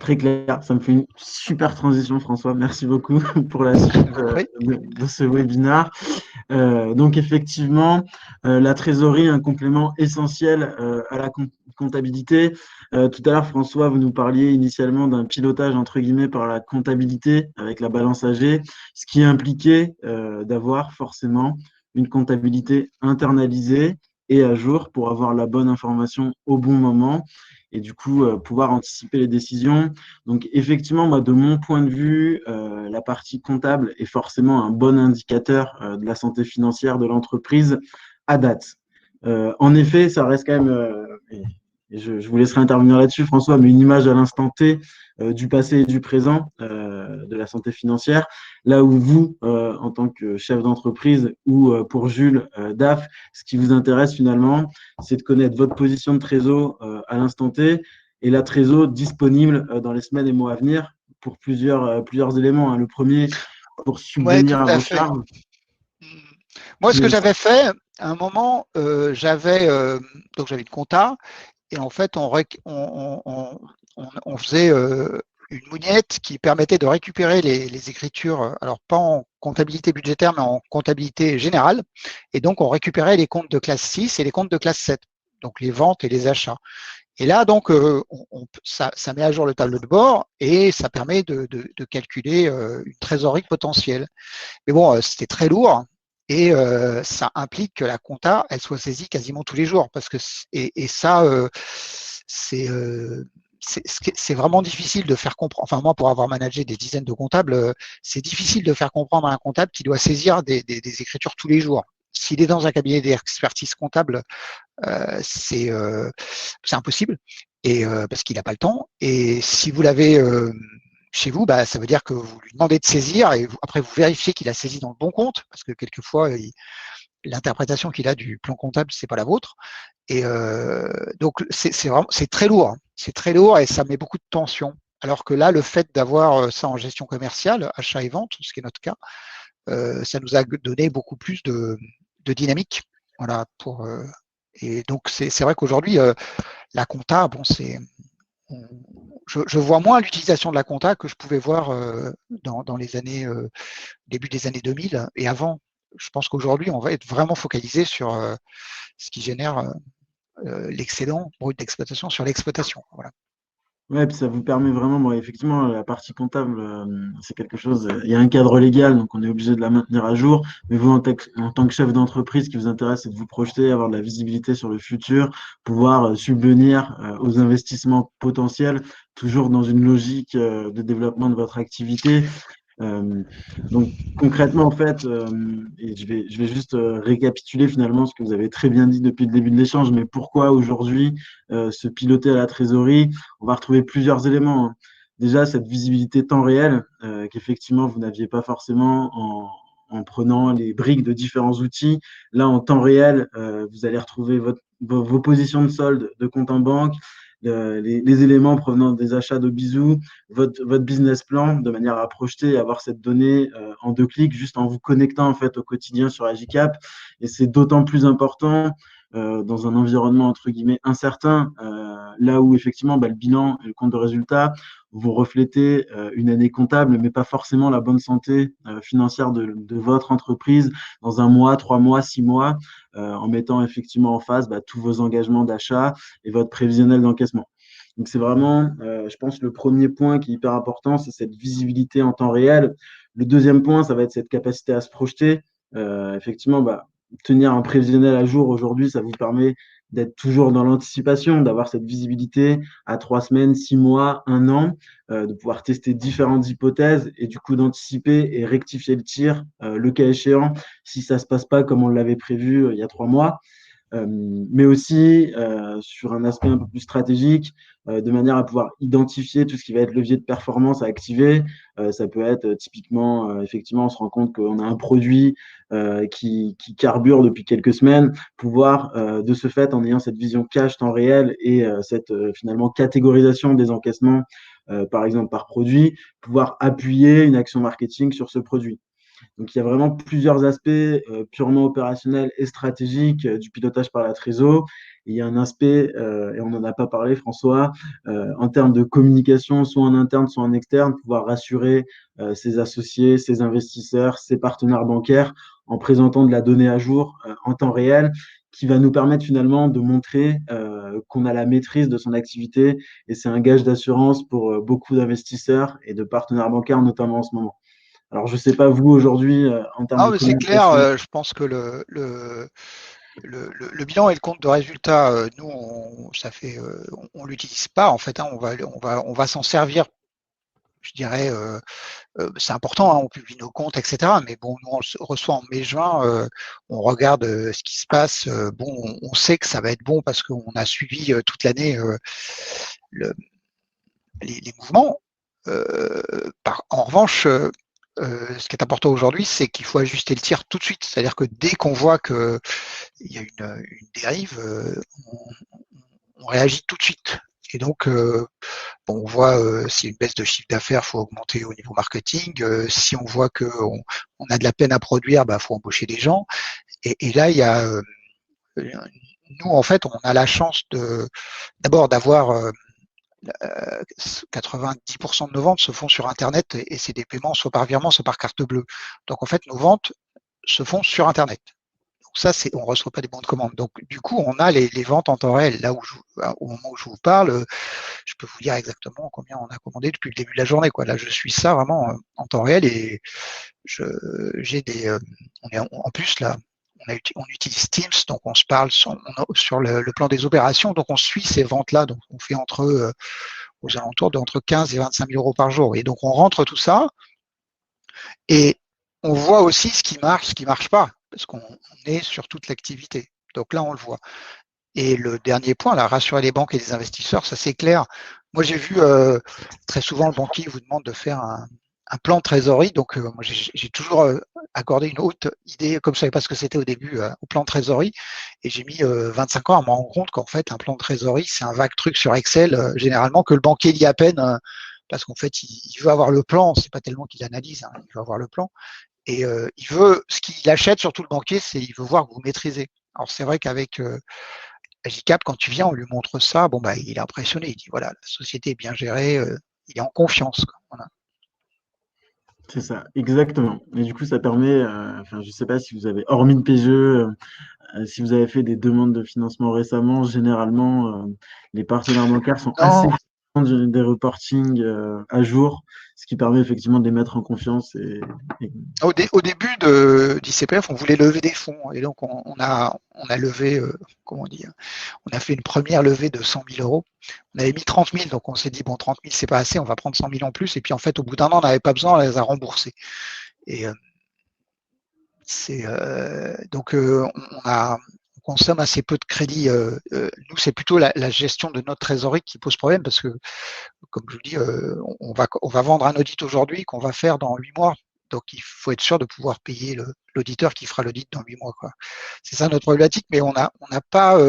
[SPEAKER 1] très clair, ça me fait une super transition, François. Merci beaucoup pour la suite
[SPEAKER 2] Oui.
[SPEAKER 1] de ce webinaire. Donc effectivement, la trésorerie est un complément essentiel à la comptabilité. Tout à l'heure, François, vous nous parliez initialement d'un pilotage entre guillemets par la comptabilité avec la balance AG, ce qui impliquait d'avoir forcément une comptabilité internalisée et à jour pour avoir la bonne information au bon moment et du coup pouvoir anticiper les décisions. Donc effectivement, moi, de mon point de vue, la partie comptable est forcément un bon indicateur de la santé financière de l'entreprise à date. En effet, ça reste quand même, et je vous laisserai intervenir là-dessus, François, mais une image à l'instant T du passé et du présent de la santé financière. Là où vous, en tant que chef d'entreprise, ou pour Jules, DAF, ce qui vous intéresse finalement, c'est de connaître votre position de trésor à l'instant T et la trésor disponible dans les semaines et mois à venir pour plusieurs éléments, hein. Le premier, pour
[SPEAKER 2] Ouais, tout
[SPEAKER 1] subvenir à
[SPEAKER 2] à
[SPEAKER 1] vos
[SPEAKER 2] fait.
[SPEAKER 1] charges,
[SPEAKER 2] Moi, ce
[SPEAKER 1] mais
[SPEAKER 2] que
[SPEAKER 1] aussi
[SPEAKER 2] j'avais fait, à un moment, j'avais une compta et en fait, on faisait une moulinette qui permettait de récupérer les écritures, alors pas en comptabilité budgétaire, mais en comptabilité générale. Et donc, on récupérait les comptes de classe 6 et les comptes de classe 7, donc les ventes et les achats. Et là, donc, ça met à jour le tableau de bord et ça permet de calculer une trésorerie potentielle. Mais bon, c'était très lourd et ça implique que la compta, elle soit saisie quasiment tous les jours parce que et ça, c'est c'est vraiment difficile de faire comprendre. Enfin, moi, pour avoir managé des dizaines de comptables, c'est difficile de faire comprendre à un comptable qui doit saisir des écritures tous les jours. S'il est dans un cabinet d'expertise comptable, c'est impossible et parce qu'il n'a pas le temps. Et si vous l'avez chez vous, bah, ça veut dire que vous lui demandez de saisir et après vous vérifiez qu'il a saisi dans le bon compte parce que quelquefois l'interprétation qu'il a du plan comptable c'est pas la vôtre. Et donc c'est très lourd, hein. C'est très lourd et ça met beaucoup de tension. Alors que là, le fait d'avoir ça en gestion commerciale, achat et vente, ce qui est notre cas, ça nous a donné beaucoup plus de dynamique. Voilà et donc c'est vrai qu'aujourd'hui la compta, bon je vois moins l'utilisation de la compta que je pouvais voir dans les années début des années 2000 et avant. Je pense qu'aujourd'hui, on va être vraiment focalisé sur ce qui génère l'excédent brut d'exploitation sur l'exploitation. Voilà.
[SPEAKER 1] ouais, puis ça vous permet vraiment, bon, effectivement, la partie comptable, c'est quelque chose, il y a un cadre légal, donc on est obligé de la maintenir à jour. Mais vous, en tant que chef d'entreprise, ce qui vous intéresse, c'est de vous projeter, avoir de la visibilité sur le futur, pouvoir subvenir aux investissements potentiels, toujours dans une logique de développement de votre activité. Euh, donc concrètement, en fait, et je vais juste récapituler finalement ce que vous avez très bien dit depuis le début de l'échange, mais pourquoi aujourd'hui se piloter à la trésorerie? On va retrouver plusieurs éléments, hein. Déjà, cette visibilité temps réel qu'effectivement vous n'aviez pas forcément en prenant les briques de différents outils. Là, en temps réel, vous allez retrouver vos positions de solde de compte en banque, les éléments provenant des achats de bisous, votre business plan de manière à projeter et avoir cette donnée en 2 clics juste en vous connectant en fait au quotidien sur Agicap. Et c'est d'autant plus important dans un environnement entre guillemets incertain, là où effectivement le bilan et le compte de résultat vont refléter une année comptable, mais pas forcément la bonne santé financière de votre entreprise dans un mois, 3 mois, 6 mois, en mettant effectivement en face tous vos engagements d'achat et votre prévisionnel d'encaissement. Donc, c'est vraiment, je pense, le premier point qui est hyper important, c'est cette visibilité en temps réel. Le deuxième point, ça va être cette capacité à se projeter. Effectivement, bah, tenir un prévisionnel à jour aujourd'hui, ça vous permet d'être toujours dans l'anticipation, d'avoir cette visibilité à 3 semaines, 6 mois, un an, de pouvoir tester différentes hypothèses et du coup d'anticiper et rectifier le tir, le cas échéant, si ça ne se passe pas comme on l'avait prévu il y a 3 mois. Mais aussi sur un aspect un peu plus stratégique, de manière à pouvoir identifier tout ce qui va être levier de performance à activer. Ça peut être typiquement, effectivement, on se rend compte qu'on a un produit qui carbure depuis quelques semaines, pouvoir de ce fait, en ayant cette vision cash temps réel et cette finalement catégorisation des encaissements, par exemple par produit, pouvoir appuyer une action marketing sur ce produit. Donc, il y a vraiment plusieurs aspects purement opérationnels et stratégiques du pilotage par la trésor. Et il y a un aspect, et on n'en a pas parlé, François, en termes de communication, soit en interne, soit en externe, pouvoir rassurer ses associés, ses investisseurs, ses partenaires bancaires en présentant de la donnée à jour en temps réel qui va nous permettre finalement de montrer qu'on a la maîtrise de son activité. Et c'est un gage d'assurance pour beaucoup d'investisseurs et de partenaires bancaires, notamment en ce moment. Alors, je ne sais pas vous aujourd'hui, en termes
[SPEAKER 2] Ah,
[SPEAKER 1] de
[SPEAKER 2] mais c'est clair,
[SPEAKER 1] communication.
[SPEAKER 2] je pense que le bilan et le compte de résultat, nous, ça fait, on l'utilise pas en fait. Hein, on va s'en servir. Je dirais, c'est important, hein, on publie nos comptes, etc. Mais bon, nous, on le reçoit en mai-juin, on regarde ce qui se passe. Bon, on sait que ça va être bon parce qu'on a suivi toute l'année le, les mouvements. En revanche, ce qui est important aujourd'hui, c'est qu'il faut ajuster le tir tout de suite. C'est-à-dire que dès qu'on voit qu'il y a une dérive, on réagit tout de suite. Et donc, bon, on voit s'il y a une baisse de chiffre d'affaires, il faut augmenter au niveau marketing. Si on voit qu'on on a de la peine à produire, bah, faut embaucher des gens. Et là, il y a nous, en fait, on a la chance d'abord d'avoir 90% de nos ventes se font sur Internet et c'est des paiements soit par virement, soit par carte bleue. Donc en fait, nos ventes se font sur Internet. Donc ça, on ne reçoit pas des bons de commande. Donc du coup, on a les ventes en temps réel. Là où au moment où je vous parle, je peux vous dire exactement combien on a commandé depuis le début de la journée. Quoi. Là, je suis ça vraiment en temps réel et j'ai des. En plus là, on utilise Teams, donc on se parle sur le plan des opérations, donc on suit ces ventes-là, donc on fait aux alentours de entre 15 et 25 000 euros par jour. Et donc on rentre tout ça et on voit aussi ce qui marche pas, parce qu'on est sur toute l'activité. Donc là, on le voit. Et le dernier point, là, rassurer les banques et les investisseurs, ça c'est clair. Moi, j'ai vu très souvent le banquier vous demande de faire un plan de trésorerie. Donc, moi, j'ai toujours accordé une haute idée, comme je ne savais pas ce que c'était au début, au plan de trésorerie. Et j'ai mis 25 ans à me rendre compte qu'en fait, un plan de trésorerie, c'est un vague truc sur Excel, généralement, que le banquier lit à peine, parce qu'en fait, il veut avoir le plan. C'est pas tellement qu'il analyse, hein, il veut avoir le plan. Et il veut, ce qu'il achète, surtout le banquier, c'est il veut voir que vous maîtrisez. Alors, c'est vrai qu'avec Agicap, quand tu viens, on lui montre ça, bon, bah, il est impressionné. Il dit voilà, la société est bien gérée, il est en confiance. Quoi. Voilà.
[SPEAKER 1] C'est ça, exactement. Et du coup, ça permet, enfin, je ne sais pas si vous avez, hormis le PGE, si vous avez fait des demandes de financement récemment, généralement, les partenaires bancaires sont assez
[SPEAKER 2] Non,
[SPEAKER 1] des reportings à jour, ce qui permet effectivement de les mettre en confiance.
[SPEAKER 2] au début d'ICPF, on voulait lever des fonds. Et donc, on a levé, comment dire, on a fait une première levée de 100 000 euros. On avait mis 30 000, donc on s'est dit, bon, 30 000, c'est pas assez, on va prendre 100 000 en plus. Et puis, en fait, au bout d'un an, on n'avait pas besoin, on les a remboursés. Et donc, on consomme assez peu de crédit. Nous, c'est plutôt la gestion de notre trésorerie qui pose problème parce que, comme je vous dis, on va vendre un audit aujourd'hui qu'on va faire dans 8 mois. Donc, il faut être sûr de pouvoir payer l'auditeur qui fera l'audit dans 8 mois. Quoi. C'est ça notre problématique, mais on n'a pas,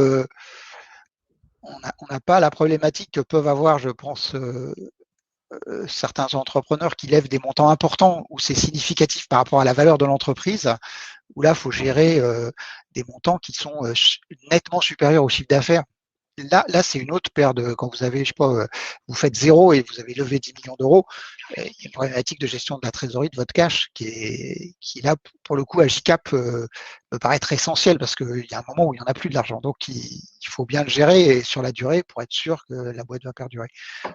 [SPEAKER 2] on n'a pas la problématique que peuvent avoir, je pense, certains entrepreneurs qui lèvent des montants importants où c'est significatif par rapport à la valeur de l'entreprise, où là, il faut gérer des montants qui sont nettement supérieurs au chiffre d'affaires. là c'est une autre paire de, quand vous avez, je sais pas, vous faites zéro et vous avez levé 10 millions d'euros, il y a une problématique de gestion de la trésorerie de votre cash qui là, pour le coup, à JCap, me paraît être essentiel parce qu'il y a un moment où il n'y en a plus de l'argent. Donc, il faut bien le gérer sur la durée pour être sûr que la boîte va perdurer.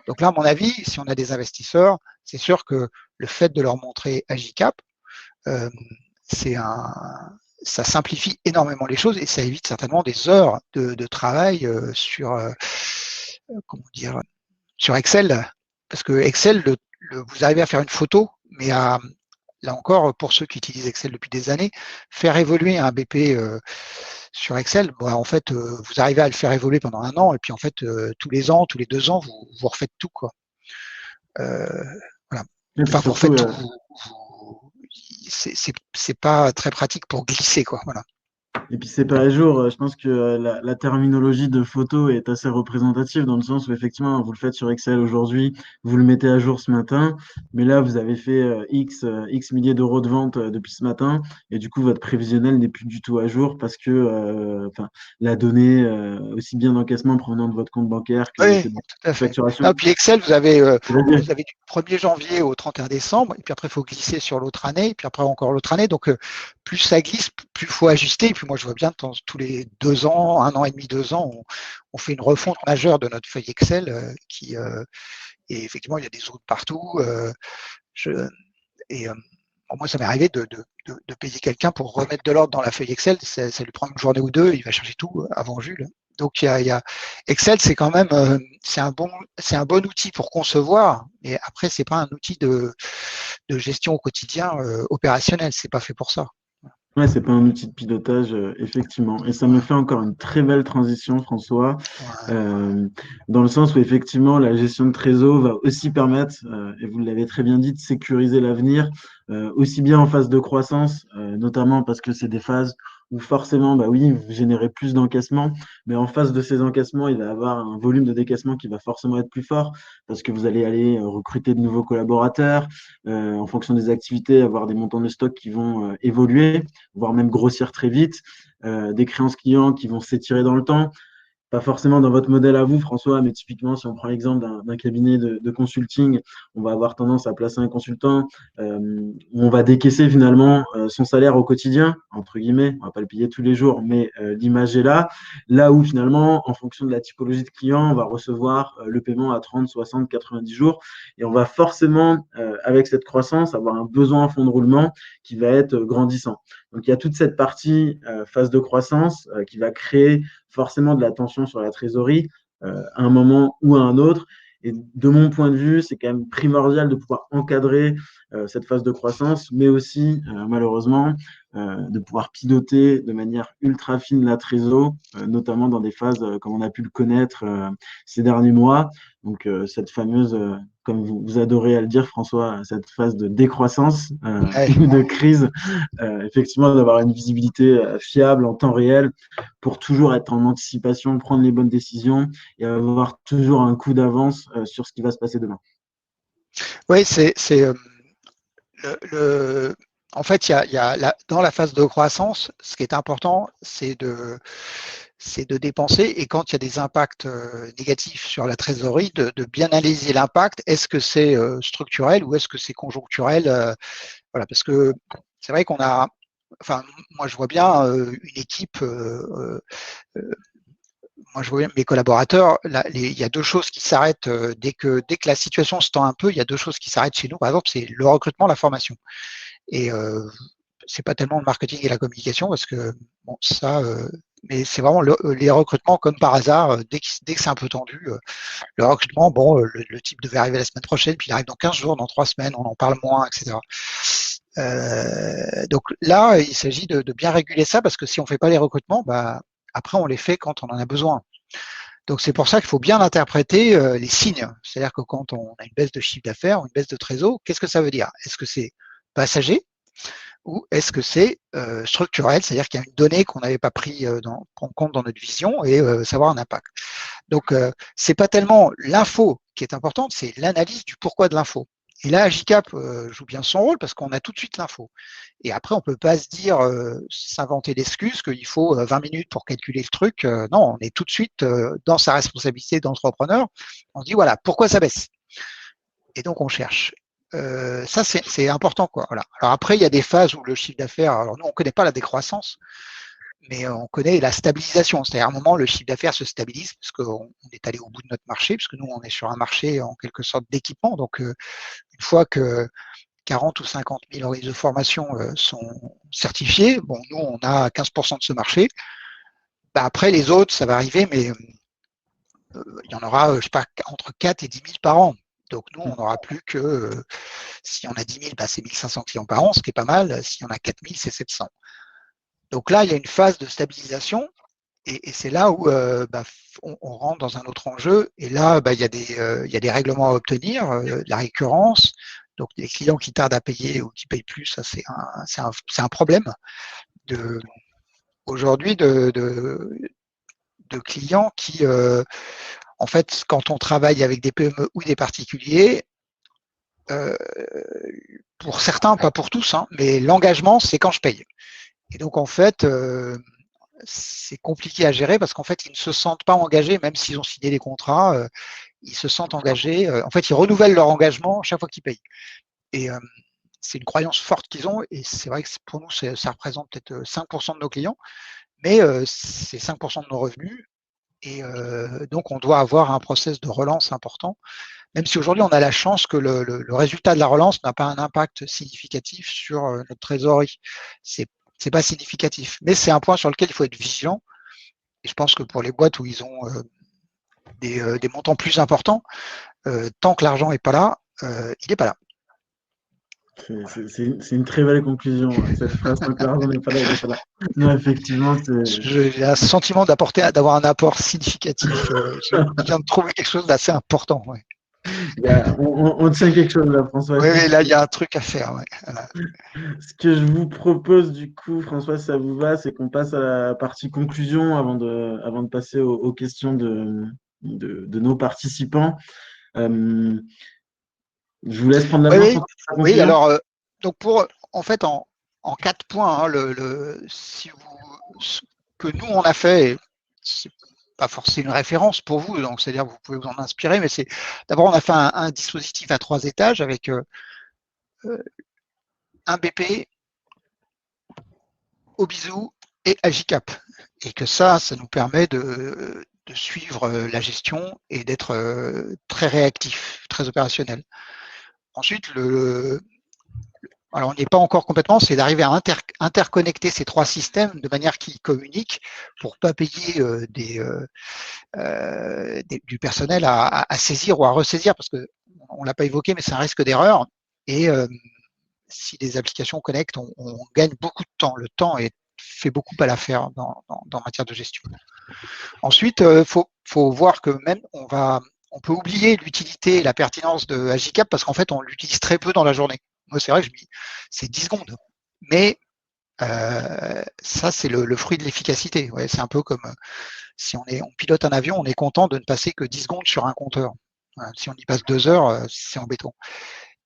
[SPEAKER 2] Donc là, à mon avis, si on a des investisseurs, c'est sûr que le fait de leur montrer à JCap, euh, c'est ça simplifie énormément les choses et ça évite certainement des heures de travail comment dire, sur Excel. Parce que Excel, vous arrivez à faire une photo, mais là encore, pour ceux qui utilisent Excel depuis des années, faire évoluer un BP sur Excel, bon, en fait, vous arrivez à le faire évoluer pendant 1 an et puis en fait, tous les ans, tous les 2 ans, vous refaites tout, quoi. Voilà.
[SPEAKER 1] Et puis
[SPEAKER 2] Enfin, vous
[SPEAKER 1] surtout,
[SPEAKER 2] refaites tout. C'est pas très pratique pour glisser, quoi. Voilà.
[SPEAKER 1] et puis c'est pas à jour. Je pense que la terminologie de photo est assez représentative dans le sens où effectivement vous le faites sur Excel aujourd'hui, vous le mettez à jour ce matin, mais là vous avez fait X milliers d'euros de vente depuis ce matin et du coup votre prévisionnel n'est plus du tout à jour parce que enfin, la donnée, aussi bien d'encaissement provenant de votre compte bancaire que
[SPEAKER 2] Oui,
[SPEAKER 1] de
[SPEAKER 2] tout à fait.
[SPEAKER 1] facturation.
[SPEAKER 2] Non, puis Excel, vous avez du 1er janvier au 31 décembre, et puis après, il faut glisser sur l'autre année, et puis après encore l'autre année. Donc, plus ça glisse, plus il faut ajuster. Et puis moi, je vois bien tous les 2 ans, 1 an et demi, 2 ans, on fait une refonte majeure de notre feuille Excel et effectivement, il y a des autres partout. Je, et bon, moi, ça m'est arrivé de payer quelqu'un pour remettre de l'ordre dans la feuille Excel. Ça lui prend une journée ou deux, il va chercher tout avant Jules. Donc, Excel, c'est quand même c'est un bon outil pour concevoir, mais après, c'est pas un outil de gestion au quotidien opérationnel. C'est pas fait pour ça.
[SPEAKER 1] Ouais, c'est pas un outil de pilotage, effectivement. Et ça me fait encore une très belle transition, François,
[SPEAKER 2] Ouais.
[SPEAKER 1] euh, dans le sens où effectivement la gestion de trésor va aussi permettre, et vous l'avez très bien dit, de sécuriser l'avenir, aussi bien en phase de croissance, notamment parce que c'est des phases où forcément, bah oui, vous générez plus d'encaissements, mais en face de ces encaissements, il va y avoir un volume de décaissement qui va forcément être plus fort parce que vous allez aller recruter de nouveaux collaborateurs, en fonction des activités, avoir des montants de stock qui vont évoluer voire même grossir très vite, des créances clients qui vont s'étirer dans le temps, pas forcément dans votre modèle à vous, François, mais typiquement, si on prend l'exemple d'un cabinet de consulting, on va avoir tendance à placer un consultant où on va décaisser finalement son salaire au quotidien, entre guillemets, on va pas le payer tous les jours, mais l'image est là. Là où finalement, en fonction de la typologie de client, on va recevoir le paiement à 30, 60, 90 jours, et on va forcément, avec cette croissance, avoir un besoin en fonds de roulement qui va être grandissant. Donc il y a toute cette partie phase de croissance qui va créer forcément de la tension sur la trésorerie à un moment ou à un autre. Et de mon point de vue, c'est quand même primordial de pouvoir encadrer cette phase de croissance, mais aussi, malheureusement, de pouvoir piloter de manière ultra fine la trésor, notamment dans des phases comme on a pu le connaître ces derniers mois. Donc, cette fameuse, comme vous adorez à le dire, François, cette phase de décroissance
[SPEAKER 2] Ouais.
[SPEAKER 1] ou de crise, effectivement, d'avoir une visibilité fiable en temps réel pour toujours être en anticipation, prendre les bonnes décisions et avoir toujours un coup d'avance sur ce qui va se passer demain.
[SPEAKER 2] Oui, en fait, dans la phase de croissance, ce qui est important, c'est de dépenser et quand il y a des impacts négatifs sur la trésorerie, de bien analyser l'impact. Est-ce que c'est structurel ou est-ce que c'est conjoncturel voilà, parce que c'est vrai qu'on a, enfin, moi je vois bien une équipe, moi je vois bien mes collaborateurs, là, il y a deux choses qui s'arrêtent dès que la situation se tend un peu, il y a deux choses qui s'arrêtent chez nous. Par exemple, c'est le recrutement, la formation. Et c'est pas tellement le marketing et la communication parce que bon ça mais c'est vraiment les recrutements comme par hasard dès que c'est un peu tendu le recrutement bon le type devait arriver la semaine prochaine puis il arrive dans 15 jours dans 3 semaines on en parle moins etc. Donc là il s'agit de bien réguler ça parce que si on fait pas les recrutements bah après on les fait quand on en a besoin. Donc c'est pour ça qu'il faut bien interpréter les signes, c'est-à-dire que quand on a une baisse de chiffre d'affaires ou une baisse de trésor, qu'est-ce que ça veut dire? Est-ce que c'est passager ou est-ce que c'est structurel, c'est-à-dire qu'il y a une donnée qu'on n'avait pas pris en compte dans notre vision et savoir un impact. Donc c'est pas tellement l'info qui est importante, c'est l'analyse du pourquoi de l'info. Et là, Agicap joue bien son rôle parce qu'on a tout de suite l'info. Et après, on ne peut pas se dire, s'inventer l'excuse qu'il faut 20 minutes pour calculer le truc. Non, on est tout de suite dans sa responsabilité d'entrepreneur. On se dit, voilà, pourquoi ça baisse? Et donc, on cherche. Ça, c'est important, quoi. Voilà. Alors après, il y a des phases où le chiffre d'affaires, alors nous, on ne connaît pas la décroissance, mais on connaît la stabilisation. C'est-à-dire, à un moment, le chiffre d'affaires se stabilise parce qu'on est allé au bout de notre marché, parce que nous, on est sur un marché en quelque sorte d'équipement. Donc, une fois que 40 ou 50 000 organismes de formation sont certifiés, bon, nous, on a 15% de ce marché. Bah, après, les autres, ça va arriver, mais il y en aura, je sais pas, entre 4 et 10 000 par an. Donc, nous, on n'aura plus que, si on a 10 000, bah, c'est 1 500 clients par an, ce qui est pas mal. Si on a 4 000, c'est 700. Donc là, il y a une phase de stabilisation et c'est là où on rentre dans un autre enjeu. Et là, il y a des règlements à obtenir, la récurrence. Donc, les clients qui tardent à payer ou qui payent plus, ça, c'est un problème aujourd'hui de clients qui, en fait, quand on travaille avec des PME ou des particuliers, pour certains, pas pour tous, hein, mais l'engagement, c'est quand je paye. Et donc, en fait, c'est compliqué à gérer parce qu'en fait, ils ne se sentent pas engagés, même s'ils ont signé des contrats, ils se sentent engagés. En fait, ils renouvellent leur engagement chaque fois qu'ils payent. Et c'est une croyance forte qu'ils ont. Et c'est vrai que pour nous, ça représente peut-être 5% de nos clients, mais c'est 5% de nos revenus. Et donc, on doit avoir un process de relance important, même si aujourd'hui, on a la chance que le résultat de la relance n'a pas un impact significatif sur notre trésorerie. C'est pas significatif, mais c'est un point sur lequel il faut être vigilant. Et je pense que pour les boîtes où ils ont des montants plus importants, tant que l'argent n'est pas là, il n'est pas là.
[SPEAKER 1] C'est une très belle conclusion, cette phrase. Tant que l'argent n'est pas là, il n'est pas là. Non, effectivement,
[SPEAKER 2] J'ai un sentiment d'avoir un apport significatif. Je viens de trouver quelque chose d'assez important. Ouais.
[SPEAKER 1] on tient quelque chose là, François.
[SPEAKER 2] Oui, là, il y a un truc à faire. Ouais. Voilà.
[SPEAKER 1] Ce que je vous propose, du coup, François, si ça vous va, c'est qu'on passe à la partie conclusion avant de passer aux questions de nos participants. Je vous laisse prendre la
[SPEAKER 2] Oui,
[SPEAKER 1] main,
[SPEAKER 2] oui,
[SPEAKER 1] François, pour la
[SPEAKER 2] oui.
[SPEAKER 1] conclusion.
[SPEAKER 2] Alors, donc en fait, en 4 points, hein, ce que nous on a fait, c'est pas forcément une référence pour vous, donc c'est-à-dire que vous pouvez vous en inspirer, mais c'est d'abord on a fait un dispositif à 3 étages avec un BP, Obizou et Agicap, et que ça nous permet de suivre la gestion et d'être très réactif, très opérationnel. Ensuite, alors on n'y est pas encore complètement, c'est d'arriver à interconnecter ces 3 systèmes de manière qu'ils communiquent pour ne pas payer du personnel à saisir ou à ressaisir, parce qu'on ne l'a pas évoqué, mais c'est un risque d'erreur. Et si les applications connectent, on gagne beaucoup de temps. Le temps fait beaucoup à l'affaire dans matière de gestion. Ensuite, faut voir que même on peut oublier l'utilité et la pertinence de Agicap parce qu'en fait, on l'utilise très peu dans la journée. Moi, c'est vrai que c'est 10 secondes. Mais ça, c'est le fruit de l'efficacité. Ouais, c'est un peu comme si on pilote un avion, on est content de ne passer que 10 secondes sur un compteur. Voilà, si on y passe 2 heures, c'est embêtant.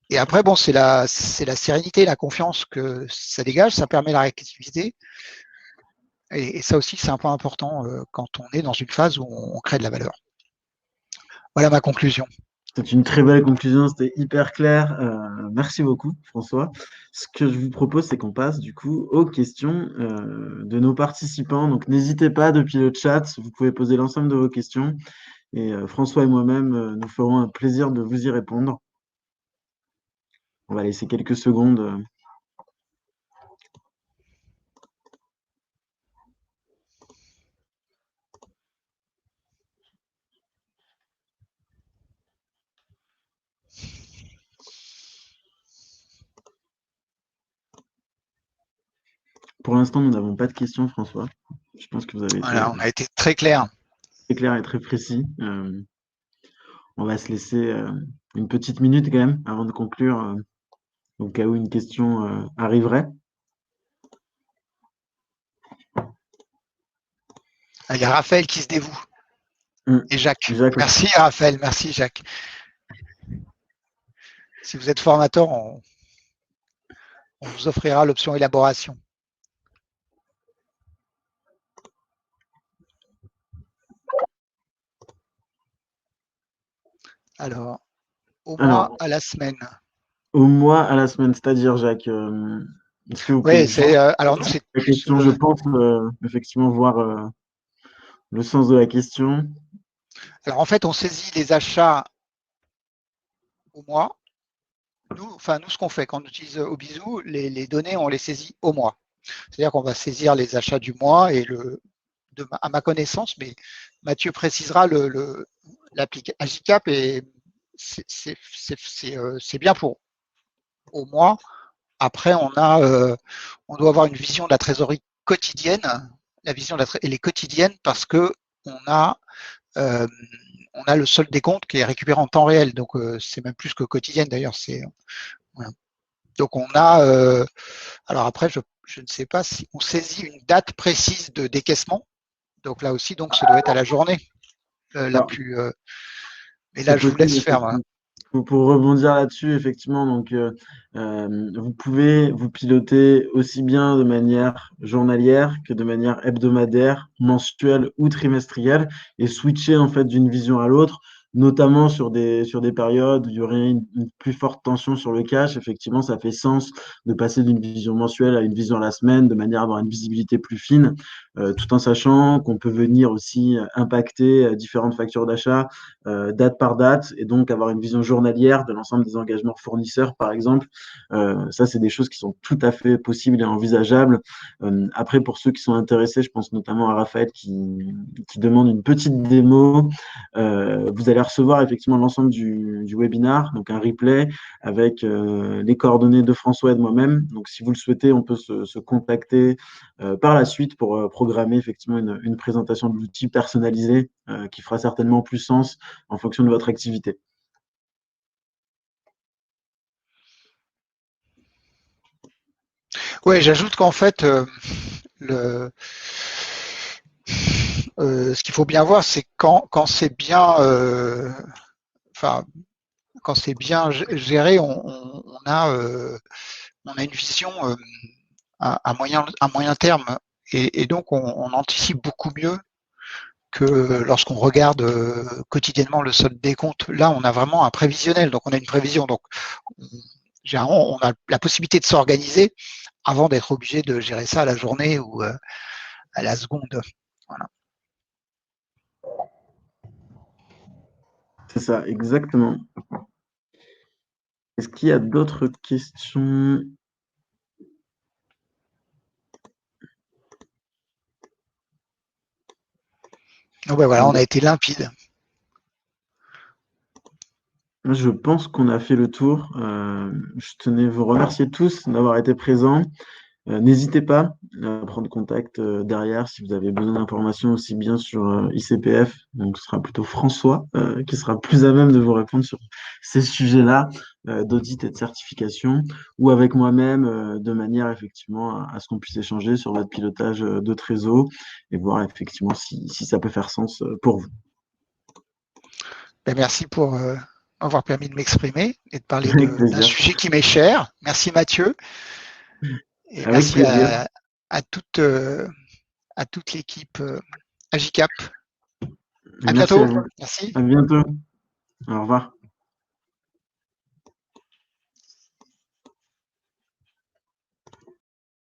[SPEAKER 2] Et après, bon, c'est la sérénité, la confiance que ça dégage, ça permet la réactivité. Et ça aussi, c'est un point important quand on est dans une phase où on crée de la valeur. Voilà ma conclusion.
[SPEAKER 1] C'est une très belle conclusion, c'était hyper clair. Merci beaucoup, François. Ce que je vous propose, c'est qu'on passe du coup aux questions de nos participants. Donc, n'hésitez pas depuis le chat, vous pouvez poser l'ensemble de vos questions. Et François et moi-même, nous ferons un plaisir de vous y répondre. On va laisser quelques secondes. Pour l'instant, nous n'avons pas de questions, François. Je pense que vous avez été
[SPEAKER 2] Voilà, on a été très clair.
[SPEAKER 1] très clair et très précis. On va se laisser une petite minute quand même avant de conclure, au cas où une question arriverait.
[SPEAKER 2] Il y a Raphaël qui se dévoue. Et Jacques.
[SPEAKER 1] Jacques.
[SPEAKER 2] Merci Raphaël, merci Jacques. Si vous êtes formateur, on vous offrira l'option élaboration. Alors, au mois,
[SPEAKER 1] Alors,
[SPEAKER 2] à la semaine.
[SPEAKER 1] au mois, à la semaine, c'est-à-dire, Jacques, est-ce que vous pouvez
[SPEAKER 2] Oui,
[SPEAKER 1] juste
[SPEAKER 2] alors nous, c'est
[SPEAKER 1] la
[SPEAKER 2] plus
[SPEAKER 1] question, je pense, effectivement, voir le sens de la question.
[SPEAKER 2] alors en fait, on saisit les achats au mois. Nous, ce qu'on fait quand on utilise Obizoo, les données, on les saisit au mois. C'est-à-dire qu'on va saisir les achats du mois et à ma connaissance, mais Mathieu précisera l'application Agicap et c'est bien pour au mois. Après, on doit avoir une vision de la trésorerie quotidienne. La vision elle est quotidienne parce que on a euh, on a le solde des comptes qui est récupéré en temps réel. Donc c'est même plus que quotidienne d'ailleurs. Voilà. Donc on a alors après je ne sais pas si on saisit une date précise de décaissement. Donc là aussi donc ça doit être à la journée la
[SPEAKER 1] Alors,
[SPEAKER 2] plus mais
[SPEAKER 1] c'est
[SPEAKER 2] là je vous
[SPEAKER 1] possible,
[SPEAKER 2] laisse faire. Voilà.
[SPEAKER 1] effectivement. Pour rebondir là-dessus, effectivement, donc vous pouvez vous piloter aussi bien de manière journalière que de manière hebdomadaire, mensuelle ou trimestrielle et switcher en fait d'une vision à l'autre, notamment sur des périodes où il y aurait une plus forte tension sur le cash. Effectivement, ça fait sens de passer d'une vision mensuelle à une vision à la semaine de manière à avoir une visibilité plus fine, tout en sachant qu'on peut venir aussi impacter différentes factures d'achat date par date et donc avoir une vision journalière de l'ensemble des engagements fournisseurs, par exemple. Ça, c'est des choses qui sont tout à fait possibles et envisageables. Après, pour ceux qui sont intéressés, je pense notamment à Raphaël qui demande une petite démo. Vous allez recevoir effectivement l'ensemble du webinar, donc un replay avec les coordonnées de François et de moi-même. Donc, si vous le souhaitez, on peut se contacter par la suite pour programmer effectivement une présentation de l'outil personnalisée qui fera certainement plus sens en fonction de votre activité.
[SPEAKER 2] Ouais, j'ajoute qu'en fait ce qu'il faut bien voir, c'est quand c'est bien, enfin, quand c'est bien géré, on a une vision à moyen terme et donc on anticipe beaucoup mieux que lorsqu'on regarde quotidiennement le solde des comptes. Là, on a vraiment un prévisionnel, donc on a une prévision. Donc, généralement, on a la possibilité de s'organiser avant d'être obligé de gérer ça à la journée ou à la seconde. Voilà.
[SPEAKER 1] C'est ça, exactement. Est-ce qu'il y a d'autres questions?
[SPEAKER 2] Donc, ben voilà, on a été limpide.
[SPEAKER 1] Je pense qu'on a fait le tour. Je tenais à vous remercier tous d'avoir été présents. N'hésitez pas à prendre contact derrière si vous avez besoin d'informations aussi bien sur ICPF. Donc, ce sera plutôt François qui sera plus à même de vous répondre sur ces sujets-là d'audit et de certification, ou avec moi-même de manière effectivement à ce qu'on puisse échanger sur votre pilotage de trésor et voir effectivement si ça peut faire sens pour vous.
[SPEAKER 2] Ben, merci pour m'avoir permis de m'exprimer et de parler
[SPEAKER 1] Avec
[SPEAKER 2] d'un
[SPEAKER 1] plaisir.
[SPEAKER 2] sujet qui m'est cher. Merci Mathieu et
[SPEAKER 1] Avec
[SPEAKER 2] merci
[SPEAKER 1] plaisir.
[SPEAKER 2] à toute l'équipe Agicap. À
[SPEAKER 1] Merci à
[SPEAKER 2] bientôt.
[SPEAKER 1] vous.
[SPEAKER 2] Merci.
[SPEAKER 1] À bientôt. Au revoir.